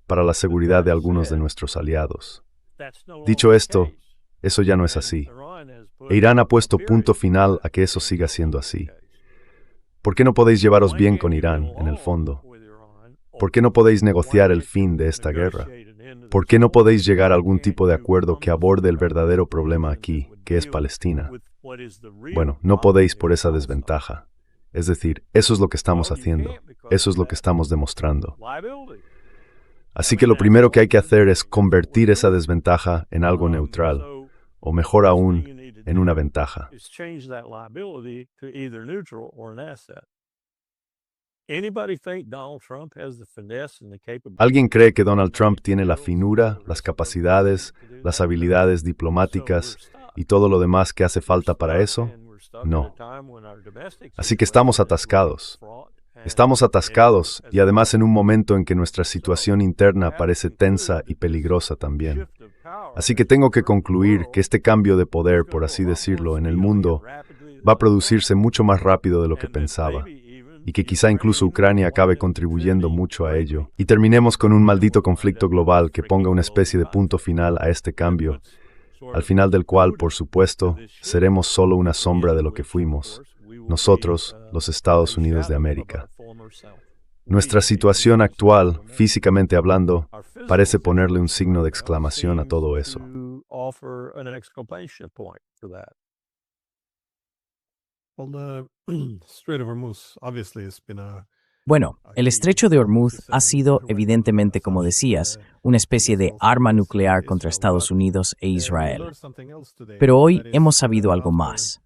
para la seguridad de algunos de nuestros aliados. Dicho esto, eso ya no es así. E Irán ha puesto punto final a que eso siga siendo así. ¿Por qué no podéis llevaros bien con Irán, en el fondo? ¿Por qué no podéis negociar el fin de esta guerra? ¿Por qué no podéis llegar a algún tipo de acuerdo que aborde el verdadero problema aquí, que es Palestina? Bueno, no podéis por esa desventaja. Es decir, eso es lo que estamos haciendo. Eso es lo que estamos demostrando. Así que lo primero que hay que hacer es convertir esa desventaja en algo neutral, o mejor aún, en una ventaja. ¿Alguien cree que Donald Trump tiene la finura, las capacidades, las habilidades diplomáticas y todo lo demás que hace falta para eso? No. Así que estamos atascados. Estamos atascados y además en un momento en que nuestra situación interna parece tensa y peligrosa también. Así que tengo que concluir que este cambio de poder, por así decirlo, en el mundo va a producirse mucho más rápido de lo que pensaba, y que quizá incluso Ucrania acabe contribuyendo mucho a ello, y terminemos con un maldito conflicto global que ponga una especie de punto final a este cambio, al final del cual, por supuesto, seremos solo una sombra de lo que fuimos, nosotros, los Estados Unidos de América. Nuestra situación actual, físicamente hablando, parece ponerle un signo de exclamación a todo eso. Well, the Strait of Hormuz obviously has been Bueno, el estrecho de Hormuz ha sido, evidentemente, como decías, una especie de arma nuclear contra Estados Unidos e Israel. Pero hoy hemos sabido algo más.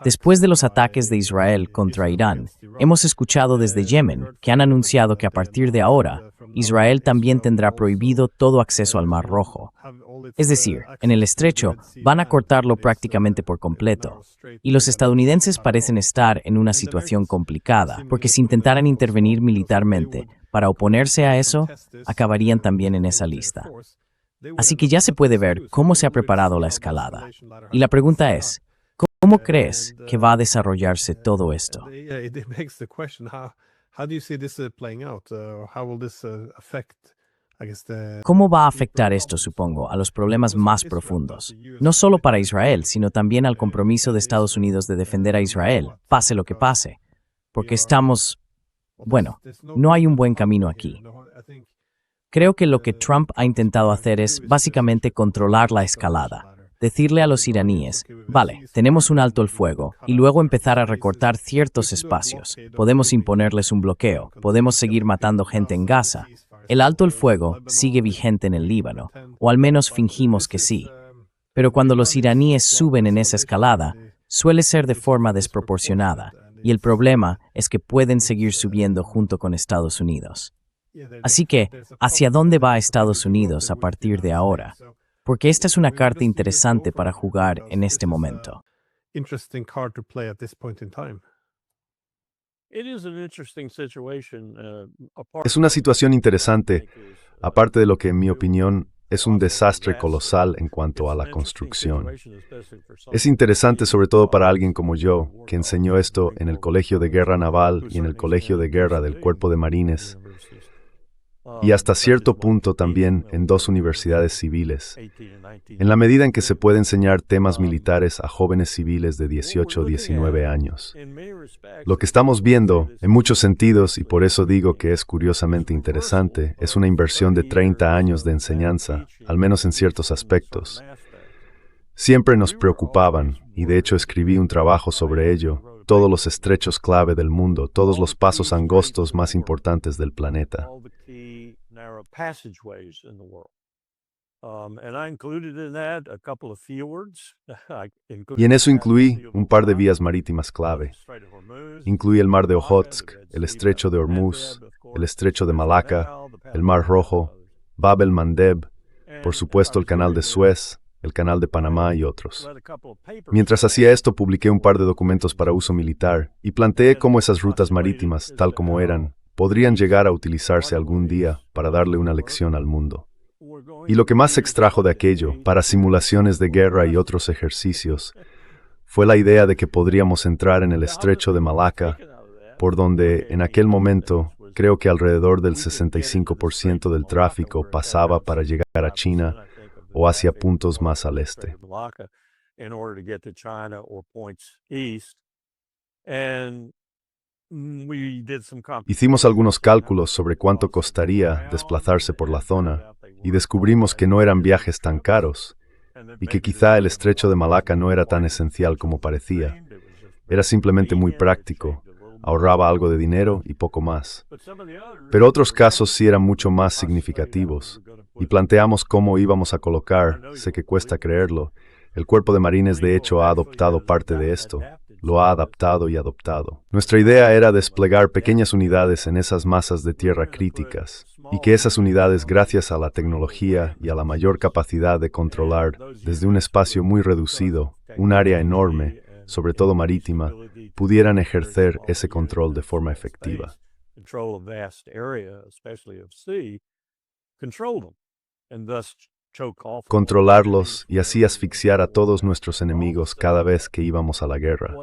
Después de los ataques de Israel contra Irán, hemos escuchado desde Yemen que han anunciado que a partir de ahora, Israel también tendrá prohibido todo acceso al Mar Rojo. Es decir, en el estrecho van a cortarlo prácticamente por completo. Y los estadounidenses parecen estar en una situación complicada, porque si intentaran intervenir militarmente para oponerse a eso, acabarían también en esa lista. Así que ya se puede ver cómo se ha preparado la escalada. Y la pregunta es, ¿cómo crees que va a desarrollarse todo esto? ¿Cómo va a afectar esto, supongo, a los problemas más profundos? No solo para Israel, sino también al compromiso de Estados Unidos de defender a Israel, pase lo que pase. Porque bueno, no hay un buen camino aquí. Creo que lo que Trump ha intentado hacer es básicamente controlar la escalada. Decirle a los iraníes, vale, tenemos un alto el fuego, y luego empezar a recortar ciertos espacios. Podemos imponerles un bloqueo, podemos seguir matando gente en Gaza. El alto el fuego sigue vigente en el Líbano, o al menos fingimos que sí. Pero cuando los iraníes suben en esa escalada, suele ser de forma desproporcionada, y el problema es que pueden seguir subiendo junto con Estados Unidos. Así que, ¿hacia dónde va Estados Unidos a partir de ahora? Porque esta es una carta interesante para jugar en este momento. Es una situación interesante, aparte de lo que, en mi opinión, es un desastre colosal en cuanto a la construcción. Es interesante sobre todo para alguien como yo, que enseñó esto en el Colegio de Guerra Naval y en el Colegio de Guerra del Cuerpo de Marines, y hasta cierto punto también en 2 universidades civiles, en la medida en que se puede enseñar temas militares a jóvenes civiles de 18 o 19 años. Lo que estamos viendo, en muchos sentidos, y por eso digo que es curiosamente interesante, es una inversión de 30 años de enseñanza, al menos en ciertos aspectos. Siempre nos preocupaban, y de hecho escribí un trabajo sobre ello, todos los estrechos clave del mundo, todos los pasos angostos más importantes del planeta. Y en eso incluí un par de vías marítimas clave. Incluí el mar de Ojotsk, el estrecho de Hormuz, el estrecho de Malaca, el mar Rojo, Bab el-Mandeb, por supuesto el canal de Suez, el canal de Panamá y otros. Mientras hacía esto, publiqué un par de documentos para uso militar y planteé cómo esas rutas marítimas, tal como eran, podrían llegar a utilizarse algún día para darle una lección al mundo. Y lo que más se extrajo de aquello, para simulaciones de guerra y otros ejercicios, fue la idea de que podríamos entrar en el estrecho de Malaca, por donde, en aquel momento, creo que alrededor del 65% del tráfico pasaba para llegar a China o hacia puntos más al este. Hicimos algunos cálculos sobre cuánto costaría desplazarse por la zona y descubrimos que no eran viajes tan caros y que quizá el estrecho de Malaca no era tan esencial como parecía. Era simplemente muy práctico, ahorraba algo de dinero y poco más. Pero otros casos sí eran mucho más significativos y planteamos cómo íbamos a colocar, sé que cuesta creerlo, el Cuerpo de Marines de hecho ha adoptado parte de esto. Lo ha adaptado y adoptado. Nuestra idea era desplegar pequeñas unidades en esas masas de tierra críticas, y que esas unidades, gracias a la tecnología y a la mayor capacidad de controlar desde un espacio muy reducido, un área enorme, sobre todo marítima, pudieran ejercer ese control de forma efectiva. Controlarlos y así asfixiar a todos nuestros enemigos cada vez que íbamos a la guerra.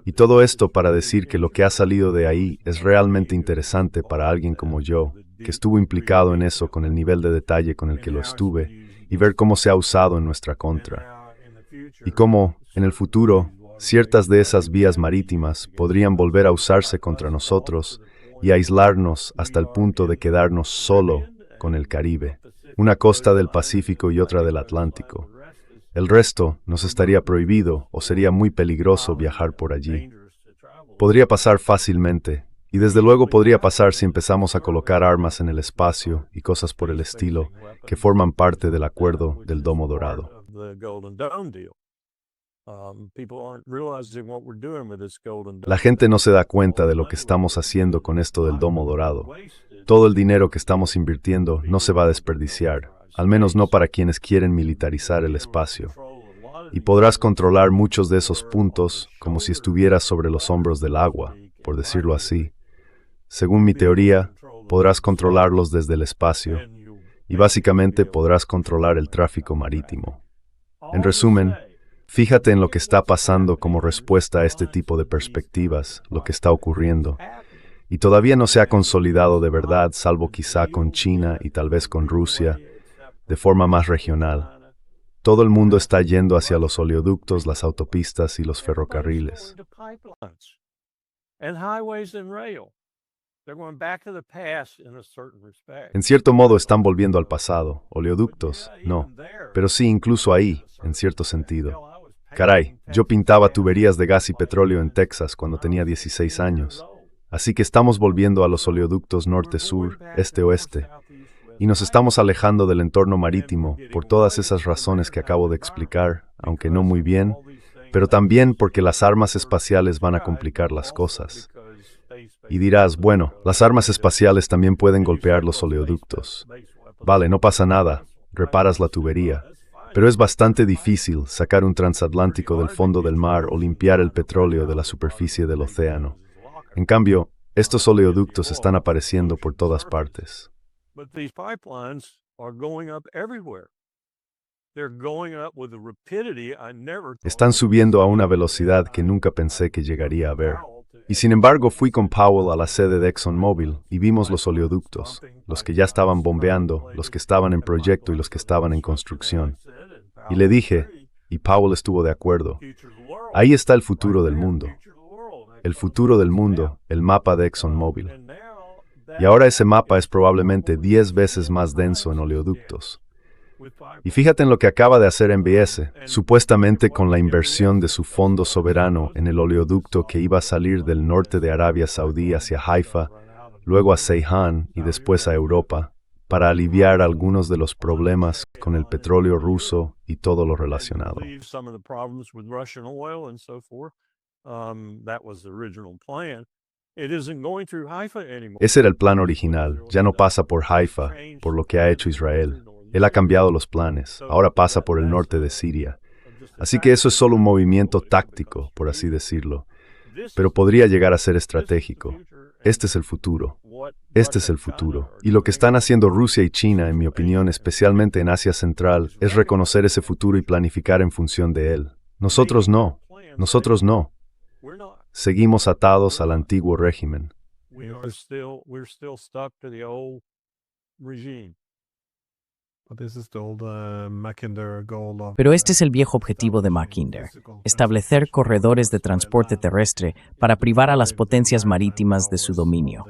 Y todo esto para decir que lo que ha salido de ahí es realmente interesante para alguien como yo, que estuvo implicado en eso con el nivel de detalle con el que lo estuve, y ver cómo se ha usado en nuestra contra. Y cómo, en el futuro, ciertas de esas vías marítimas podrían volver a usarse contra nosotros y aislarnos hasta el punto de quedarnos solo con el Caribe, una costa del Pacífico y otra del Atlántico. El resto nos estaría prohibido o sería muy peligroso viajar por allí. Podría pasar fácilmente, y desde luego podría pasar si empezamos a colocar armas en el espacio y cosas por el estilo que forman parte del acuerdo del Domo Dorado. La gente no se da cuenta de lo que estamos haciendo con esto del Domo Dorado. Todo el dinero que estamos invirtiendo no se va a desperdiciar, al menos no para quienes quieren militarizar el espacio. Y podrás controlar muchos de esos puntos como si estuvieras sobre los hombros del agua, por decirlo así. Según mi teoría, podrás controlarlos desde el espacio y básicamente podrás controlar el tráfico marítimo. En resumen, fíjate en lo que está pasando como respuesta a este tipo de perspectivas, lo que está ocurriendo. Y todavía no se ha consolidado de verdad, salvo quizá con China y tal vez con Rusia, de forma más regional. Todo el mundo está yendo hacia los oleoductos, las autopistas y los ferrocarriles. En cierto modo están volviendo al pasado. Oleoductos, no. Pero sí, incluso ahí, en cierto sentido. Caray, yo pintaba tuberías de gas y petróleo en Texas cuando tenía 16 años. Así que estamos volviendo a los oleoductos norte-sur, este-oeste. Y nos estamos alejando del entorno marítimo por todas esas razones que acabo de explicar, aunque no muy bien, pero también porque las armas espaciales van a complicar las cosas. Y dirás, bueno, las armas espaciales también pueden golpear los oleoductos. Vale, no pasa nada, reparas la tubería. Pero es bastante difícil sacar un transatlántico del fondo del mar o limpiar el petróleo de la superficie del océano. En cambio, estos oleoductos están apareciendo por todas partes. Están subiendo a una velocidad que nunca pensé que llegaría a ver. Y sin embargo fui con Powell a la sede de ExxonMobil y vimos los oleoductos, los que ya estaban bombeando, los que estaban en proyecto y los que estaban en construcción. Y le dije, y Powell estuvo de acuerdo, ahí está el futuro del mundo. El futuro del mundo, el mapa de ExxonMobil. Y ahora ese mapa es probablemente 10 veces más denso en oleoductos. Y fíjate en lo que acaba de hacer MBS, supuestamente con la inversión de su fondo soberano en el oleoducto que iba a salir del norte de Arabia Saudí hacia Haifa, luego a Ceyhan y después a Europa, para aliviar algunos de los problemas con el petróleo ruso y todo lo relacionado. Ese era el plan original, ya no pasa por Haifa, por lo que ha hecho Israel. Él ha cambiado los planes, ahora pasa por el norte de Siria. Así que eso es solo un movimiento táctico, por así decirlo, pero podría llegar a ser estratégico. Este es el futuro. Este es el futuro. Y lo que están haciendo Rusia y China, en mi opinión, especialmente en Asia Central, es reconocer ese futuro y planificar en función de él. Nosotros no. Nosotros no. Seguimos atados al antiguo régimen. But this is the old Mackinder goal of, Pero este es el viejo objetivo de Mackinder, establecer corredores de transporte terrestre para privar a las potencias marítimas de su dominio.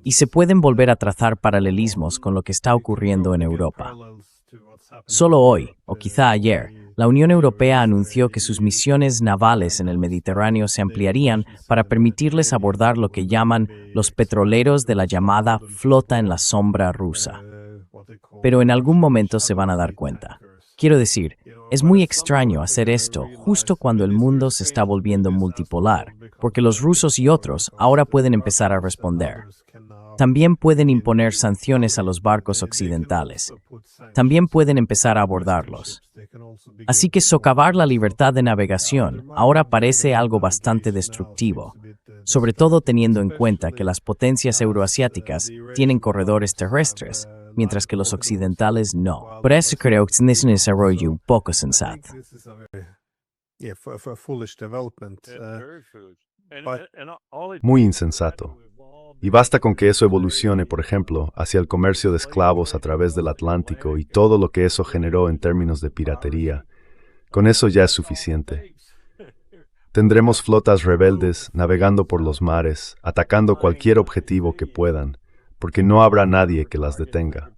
Y se pueden volver a trazar paralelismos con lo que está ocurriendo en Europa. Solo hoy, o quizá ayer, la Unión Europea anunció que sus misiones navales en el Mediterráneo se ampliarían para permitirles abordar lo que llaman los petroleros de la llamada flota en la sombra rusa. Pero en algún momento se van a dar cuenta. Quiero decir, es muy extraño hacer esto justo cuando el mundo se está volviendo multipolar, porque los rusos y otros ahora pueden empezar a responder. También pueden imponer sanciones a los barcos occidentales. También pueden empezar a abordarlos. Así que socavar la libertad de navegación ahora parece algo bastante destructivo, sobre todo teniendo en cuenta que las potencias euroasiáticas tienen corredores terrestres, mientras que los occidentales no. Por eso creo que es un desarrollo un poco sensato. for a foolish development. Muy insensato. Y basta con que eso evolucione, por ejemplo, hacia el comercio de esclavos a través del Atlántico y todo lo que eso generó en términos de piratería. Con eso ya es suficiente. Tendremos flotas rebeldes navegando por los mares, atacando cualquier objetivo que puedan, porque no habrá nadie que las detenga.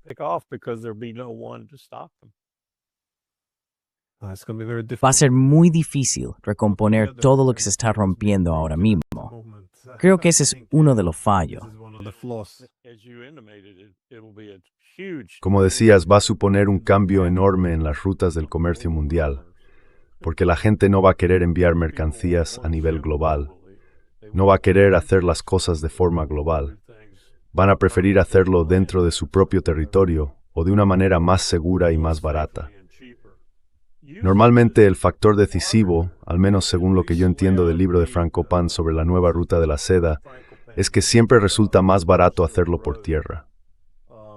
Va a ser muy difícil recomponer todo lo que se está rompiendo ahora mismo. Creo que ese es uno de los fallos. Como decías, va a suponer un cambio enorme en las rutas del comercio mundial, porque la gente no va a querer enviar mercancías a nivel global, no va a querer hacer las cosas de forma global. Van a preferir hacerlo dentro de su propio territorio o de una manera más segura y más barata. Normalmente el factor decisivo, al menos según lo que yo entiendo del libro de Frankopan sobre la nueva ruta de la seda, es que siempre resulta más barato hacerlo por tierra.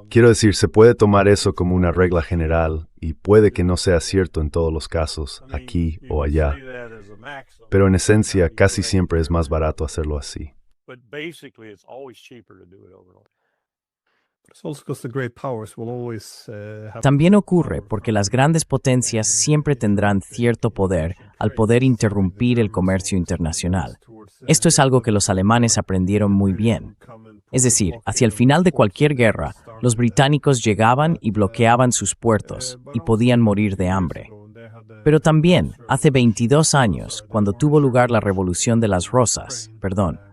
Quiero decir, se puede tomar eso como una regla general y puede que no sea cierto en todos los casos, aquí o allá, pero en esencia casi siempre es más barato hacerlo así. También ocurre porque las grandes potencias siempre tendrán cierto poder al poder interrumpir el comercio internacional. Esto es algo que los alemanes aprendieron muy bien. Es decir, hacia el final de cualquier guerra, los británicos llegaban y bloqueaban sus puertos y podían morir de hambre. Pero también, hace 22 años, cuando tuvo lugar la Revolución de las Rosas,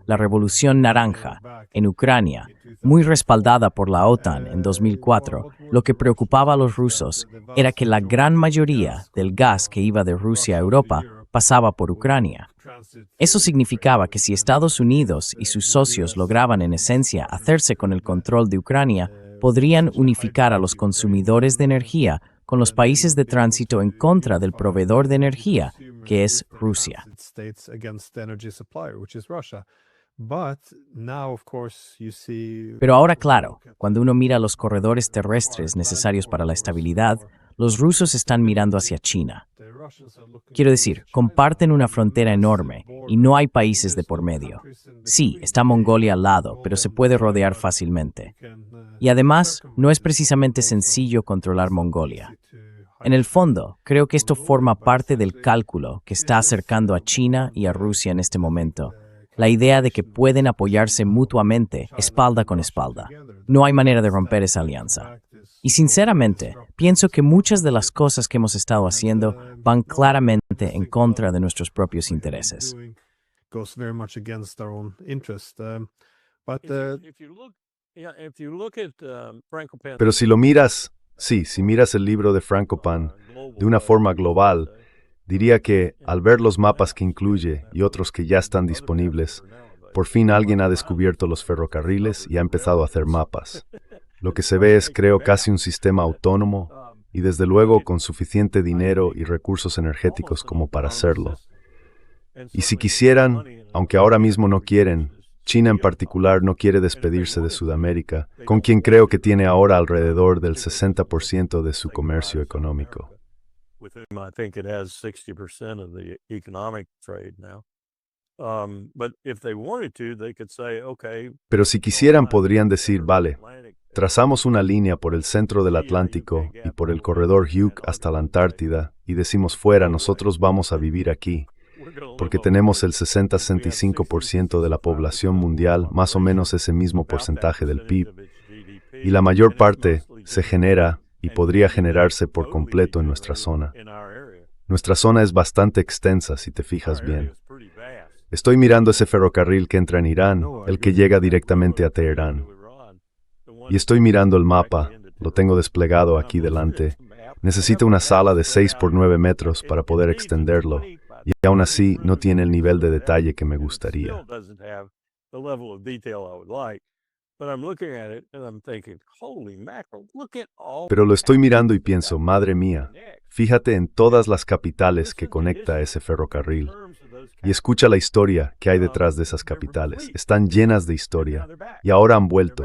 la Revolución Naranja, en Ucrania, muy respaldada por la OTAN en 2004, lo que preocupaba a los rusos era que la gran mayoría del gas que iba de Rusia a Europa pasaba por Ucrania. Eso significaba que si Estados Unidos y sus socios lograban en esencia hacerse con el control de Ucrania, podrían unificar a los consumidores de energía con los países de tránsito en contra del proveedor de energía, que es Rusia. Pero ahora, claro, cuando uno mira los corredores terrestres necesarios para la estabilidad, los rusos están mirando hacia China. Quiero decir, comparten una frontera enorme y no hay países de por medio. Sí, está Mongolia al lado, pero se puede rodear fácilmente. Y además, no es precisamente sencillo controlar Mongolia. En el fondo, creo que esto forma parte del cálculo que está acercando a China y a Rusia en este momento. La idea de que pueden apoyarse mutuamente, espalda con espalda. No hay manera de romper esa alianza. Y sinceramente, pienso que muchas de las cosas que hemos estado haciendo van claramente en contra de nuestros propios intereses. Pero si lo miras, si miras el libro de Frankopan de una forma global, diría que, al ver los mapas que incluye y otros que ya están disponibles, por fin alguien ha descubierto los ferrocarriles y ha empezado a hacer mapas. Lo que se ve es, creo, casi un sistema autónomo y desde luego con suficiente dinero y recursos energéticos como para hacerlo. Y si quisieran, aunque ahora mismo no quieren, China en particular no quiere despedirse de Sudamérica, con quien creo que tiene ahora alrededor del 60% de su comercio económico. But if they wanted to, they could say, okay, Pero si quisieran podrían decir, vale, trazamos una línea por el centro del Atlántico y por el corredor Hugh hasta la Antártida y decimos fuera, nosotros vamos a vivir aquí, porque tenemos el 60-65% de la población mundial, más o menos ese mismo porcentaje del PIB, y la mayor parte se genera y podría generarse por completo en nuestra zona. Nuestra zona es bastante extensa, si te fijas bien. Estoy mirando ese ferrocarril que entra en Irán, el que llega directamente a Teherán. Y estoy mirando el mapa, lo tengo desplegado aquí delante. Necesita una sala de 6 por 9 metros para poder extenderlo, y aún así no tiene el nivel de detalle que me gustaría. Pero lo estoy mirando y pienso, madre mía, fíjate en todas las capitales que conecta a ese ferrocarril. Y escucha la historia que hay detrás de esas capitales. Están llenas de historia. Y ahora han vuelto.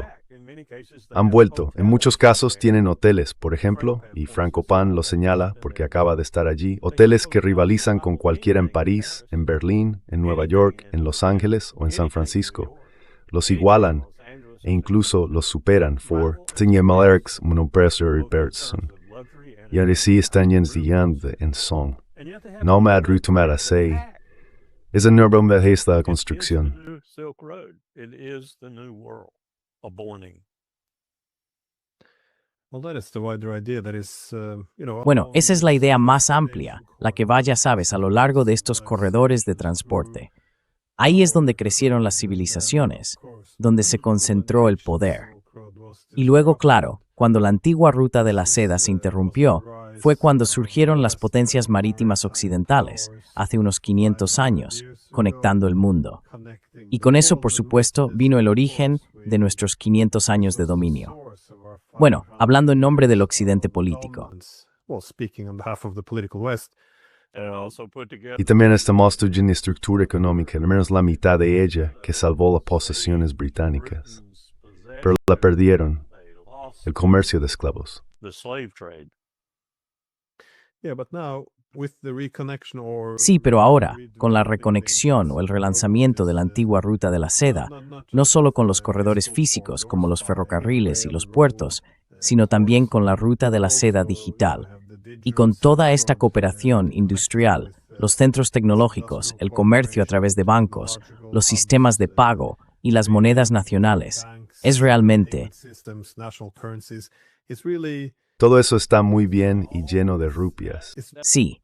Han vuelto. En muchos casos tienen hoteles, por ejemplo, y Frankopan lo señala porque acaba de estar allí, hoteles que rivalizan con cualquiera en París, en Berlín, en Nueva York, en Los Ángeles o en San Francisco. Los igualan e incluso los superan y ahora sí están llenos en son. No me adrutumara sei. Es una nueva esta construcción. Bueno, esa es la idea más amplia, la que va, ya sabes, a lo largo de estos corredores de transporte. Ahí es donde crecieron las civilizaciones, donde se concentró el poder. Y luego, claro, cuando la antigua ruta de la seda se interrumpió, fue cuando surgieron las potencias marítimas occidentales, hace unos 500 años, conectando el mundo. Y con eso, por supuesto, vino el origen de nuestros 500 años de dominio. Bueno, hablando en nombre del occidente político. Y también estamos en una estructura económica, al menos la mitad de ella, que salvó las posesiones británicas. Pero la perdieron, el comercio de esclavos. Sí, pero ahora, con la reconexión o el relanzamiento de la antigua ruta de la seda, no solo con los corredores físicos como los ferrocarriles y los puertos, sino también con la ruta de la seda digital. Y con toda esta cooperación industrial, los centros tecnológicos, el comercio a través de bancos, los sistemas de pago y las monedas nacionales, es realmente... Todo eso está muy bien y lleno de rupias. Sí.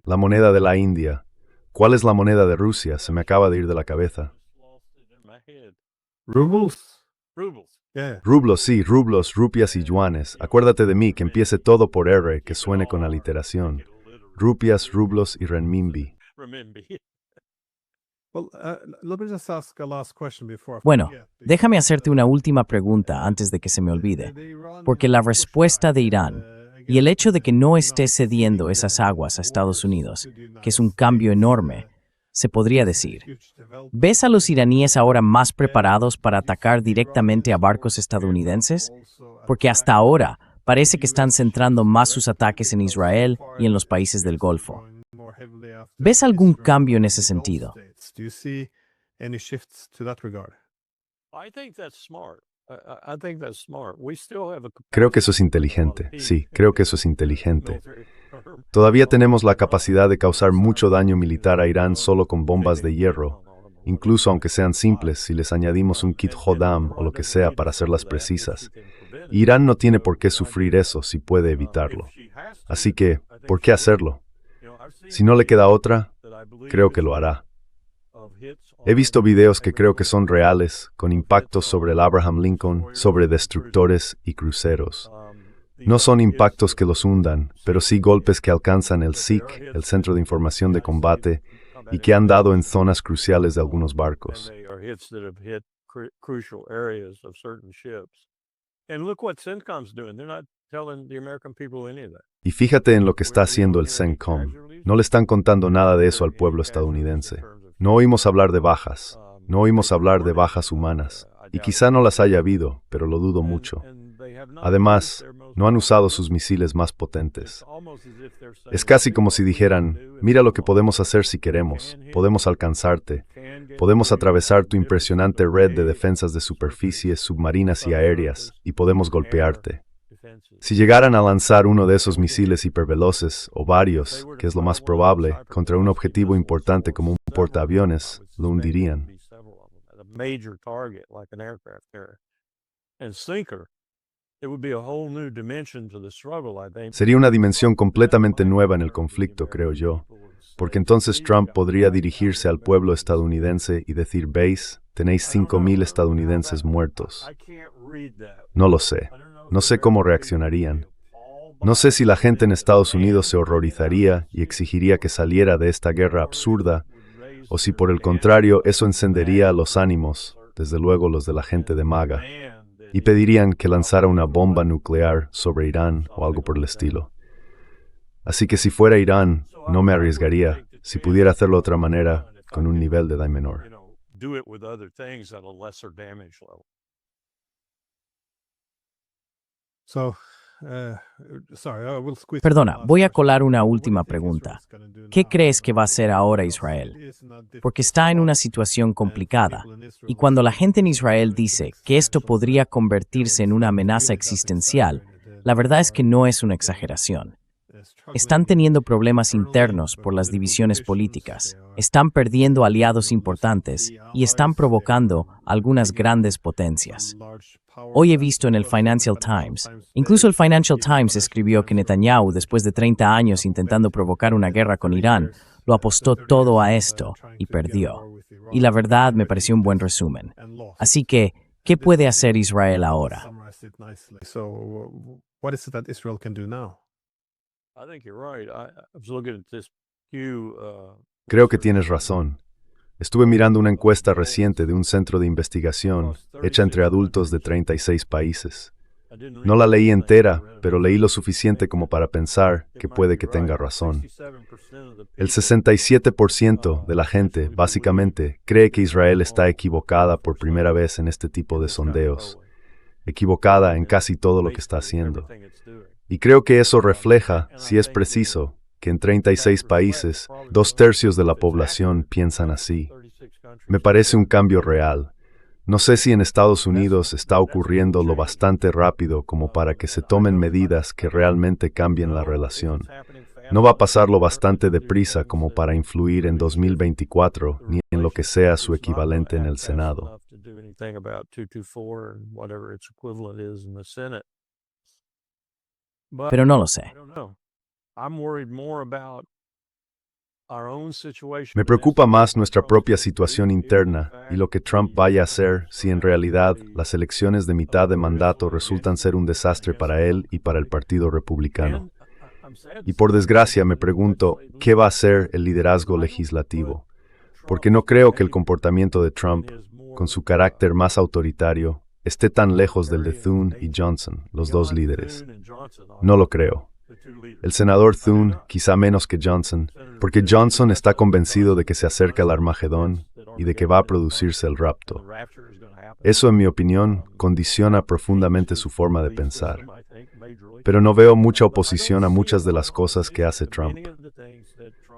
La moneda de la India. ¿Cuál es la moneda de Rusia? Se me acaba de ir de la cabeza. Rublos, sí, rublos, rupias y yuanes. Acuérdate de mí, que empiece todo por R, que suene con aliteración. Rupias, rublos y renminbi. Bueno, déjame hacerte una última pregunta antes de que se me olvide, porque la respuesta de Irán y el hecho de que no esté cediendo esas aguas a Estados Unidos, que es un cambio enorme, se podría decir. ¿Ves a los iraníes ahora más preparados para atacar directamente a barcos estadounidenses? Porque hasta ahora parece que están centrando más sus ataques en Israel y en los países del Golfo. ¿Ves algún cambio en ese sentido? Creo que eso es inteligente. Sí, creo que eso es inteligente. Todavía tenemos la capacidad de causar mucho daño militar a Irán solo con bombas de hierro, incluso aunque sean simples si les añadimos un kit Hodam o lo que sea para hacerlas precisas. Irán no tiene por qué sufrir eso si puede evitarlo. Así que, ¿por qué hacerlo? Si no le queda otra, creo que lo hará. He visto videos que creo que son reales, con impactos sobre el Abraham Lincoln, sobre destructores y cruceros. No son impactos que los hundan, pero sí golpes que alcanzan el SIC, el Centro de Información de Combate, y que han dado en zonas cruciales de algunos barcos. Y fíjate en lo que está haciendo el CENTCOM. No le están contando nada de eso al pueblo estadounidense. No oímos hablar de bajas. No oímos hablar de bajas humanas. Y quizá no las haya habido, pero lo dudo mucho. Además, no han usado sus misiles más potentes. Es casi como si dijeran, mira lo que podemos hacer si queremos, podemos alcanzarte, podemos atravesar tu impresionante red de defensas de superficie, submarinas y aéreas, y podemos golpearte. Si llegaran a lanzar uno de esos misiles hiperveloces, o varios, que es lo más probable, contra un objetivo importante como un portaaviones, lo hundirían. Sería una dimensión completamente nueva en el conflicto, creo yo, porque entonces Trump podría dirigirse al pueblo estadounidense y decir, ¿veis? Tenéis 5,000 estadounidenses muertos. No lo sé. No sé cómo reaccionarían. No sé si la gente en Estados Unidos se horrorizaría y exigiría que saliera de esta guerra absurda, o si por el contrario eso encendería los ánimos, desde luego los de la gente de MAGA, y pedirían que lanzara una bomba nuclear sobre Irán o algo por el estilo. Así que si fuera Irán, no me arriesgaría, si pudiera hacerlo de otra manera, con un nivel de daño menor. Perdona, voy a colar una última pregunta. ¿Qué crees que va a hacer ahora Israel? Porque está en una situación complicada, y cuando la gente en Israel dice que esto podría convertirse en una amenaza existencial, la verdad es que no es una exageración. Están teniendo problemas internos por las divisiones políticas, están perdiendo aliados importantes y están provocando algunas grandes potencias. Hoy he visto en el Financial Times, incluso el Financial Times escribió que Netanyahu, después de 30 años intentando provocar una guerra con Irán, lo apostó todo a esto y perdió. Y la verdad me pareció un buen resumen. Así que, ¿qué puede hacer Israel ahora? Creo que tienes razón. Estuve mirando una encuesta reciente de un centro de investigación hecha entre adultos de 36 países. No la leí entera, pero leí lo suficiente como para pensar que puede que tenga razón. El 67% de la gente, básicamente, cree que Israel está equivocada por primera vez en este tipo de sondeos, equivocada en casi todo lo que está haciendo. Y creo que eso refleja, si es preciso, que en 36 países, 2/3 de la población piensan así. Me parece un cambio real. No sé si en Estados Unidos está ocurriendo lo bastante rápido como para que se tomen medidas que realmente cambien la relación. No va a pasar lo bastante deprisa como para influir en 2024 ni en lo que sea su equivalente en el Senado. Pero no lo sé. Me preocupa más nuestra propia situación interna y lo que Trump vaya a hacer si en realidad las elecciones de mitad de mandato resultan ser un desastre para él y para el Partido Republicano. Y por desgracia me pregunto, ¿qué va a hacer el liderazgo legislativo? Porque no creo que el comportamiento de Trump, con su carácter más autoritario, esté tan lejos del de Thune y Johnson, los dos líderes. No lo creo. El senador Thune, quizá menos que Johnson, porque Johnson está convencido de que se acerca el Armagedón y de que va a producirse el rapto. Eso, en mi opinión, condiciona profundamente su forma de pensar. Pero no veo mucha oposición a muchas de las cosas que hace Trump.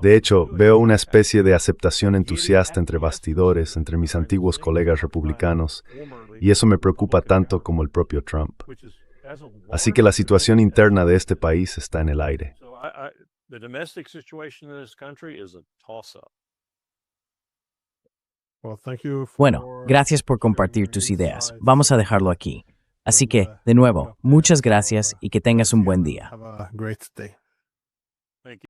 De hecho, veo una especie de aceptación entusiasta entre bastidores, entre mis antiguos colegas republicanos, y eso me preocupa tanto como el propio Trump. Así que la situación interna de este país está en el aire. Bueno, gracias por compartir tus ideas. Vamos a dejarlo aquí. Así que, de nuevo, muchas gracias y que tengas un buen día.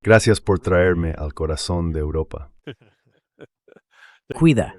Gracias por traerme al corazón de Europa. Cuida.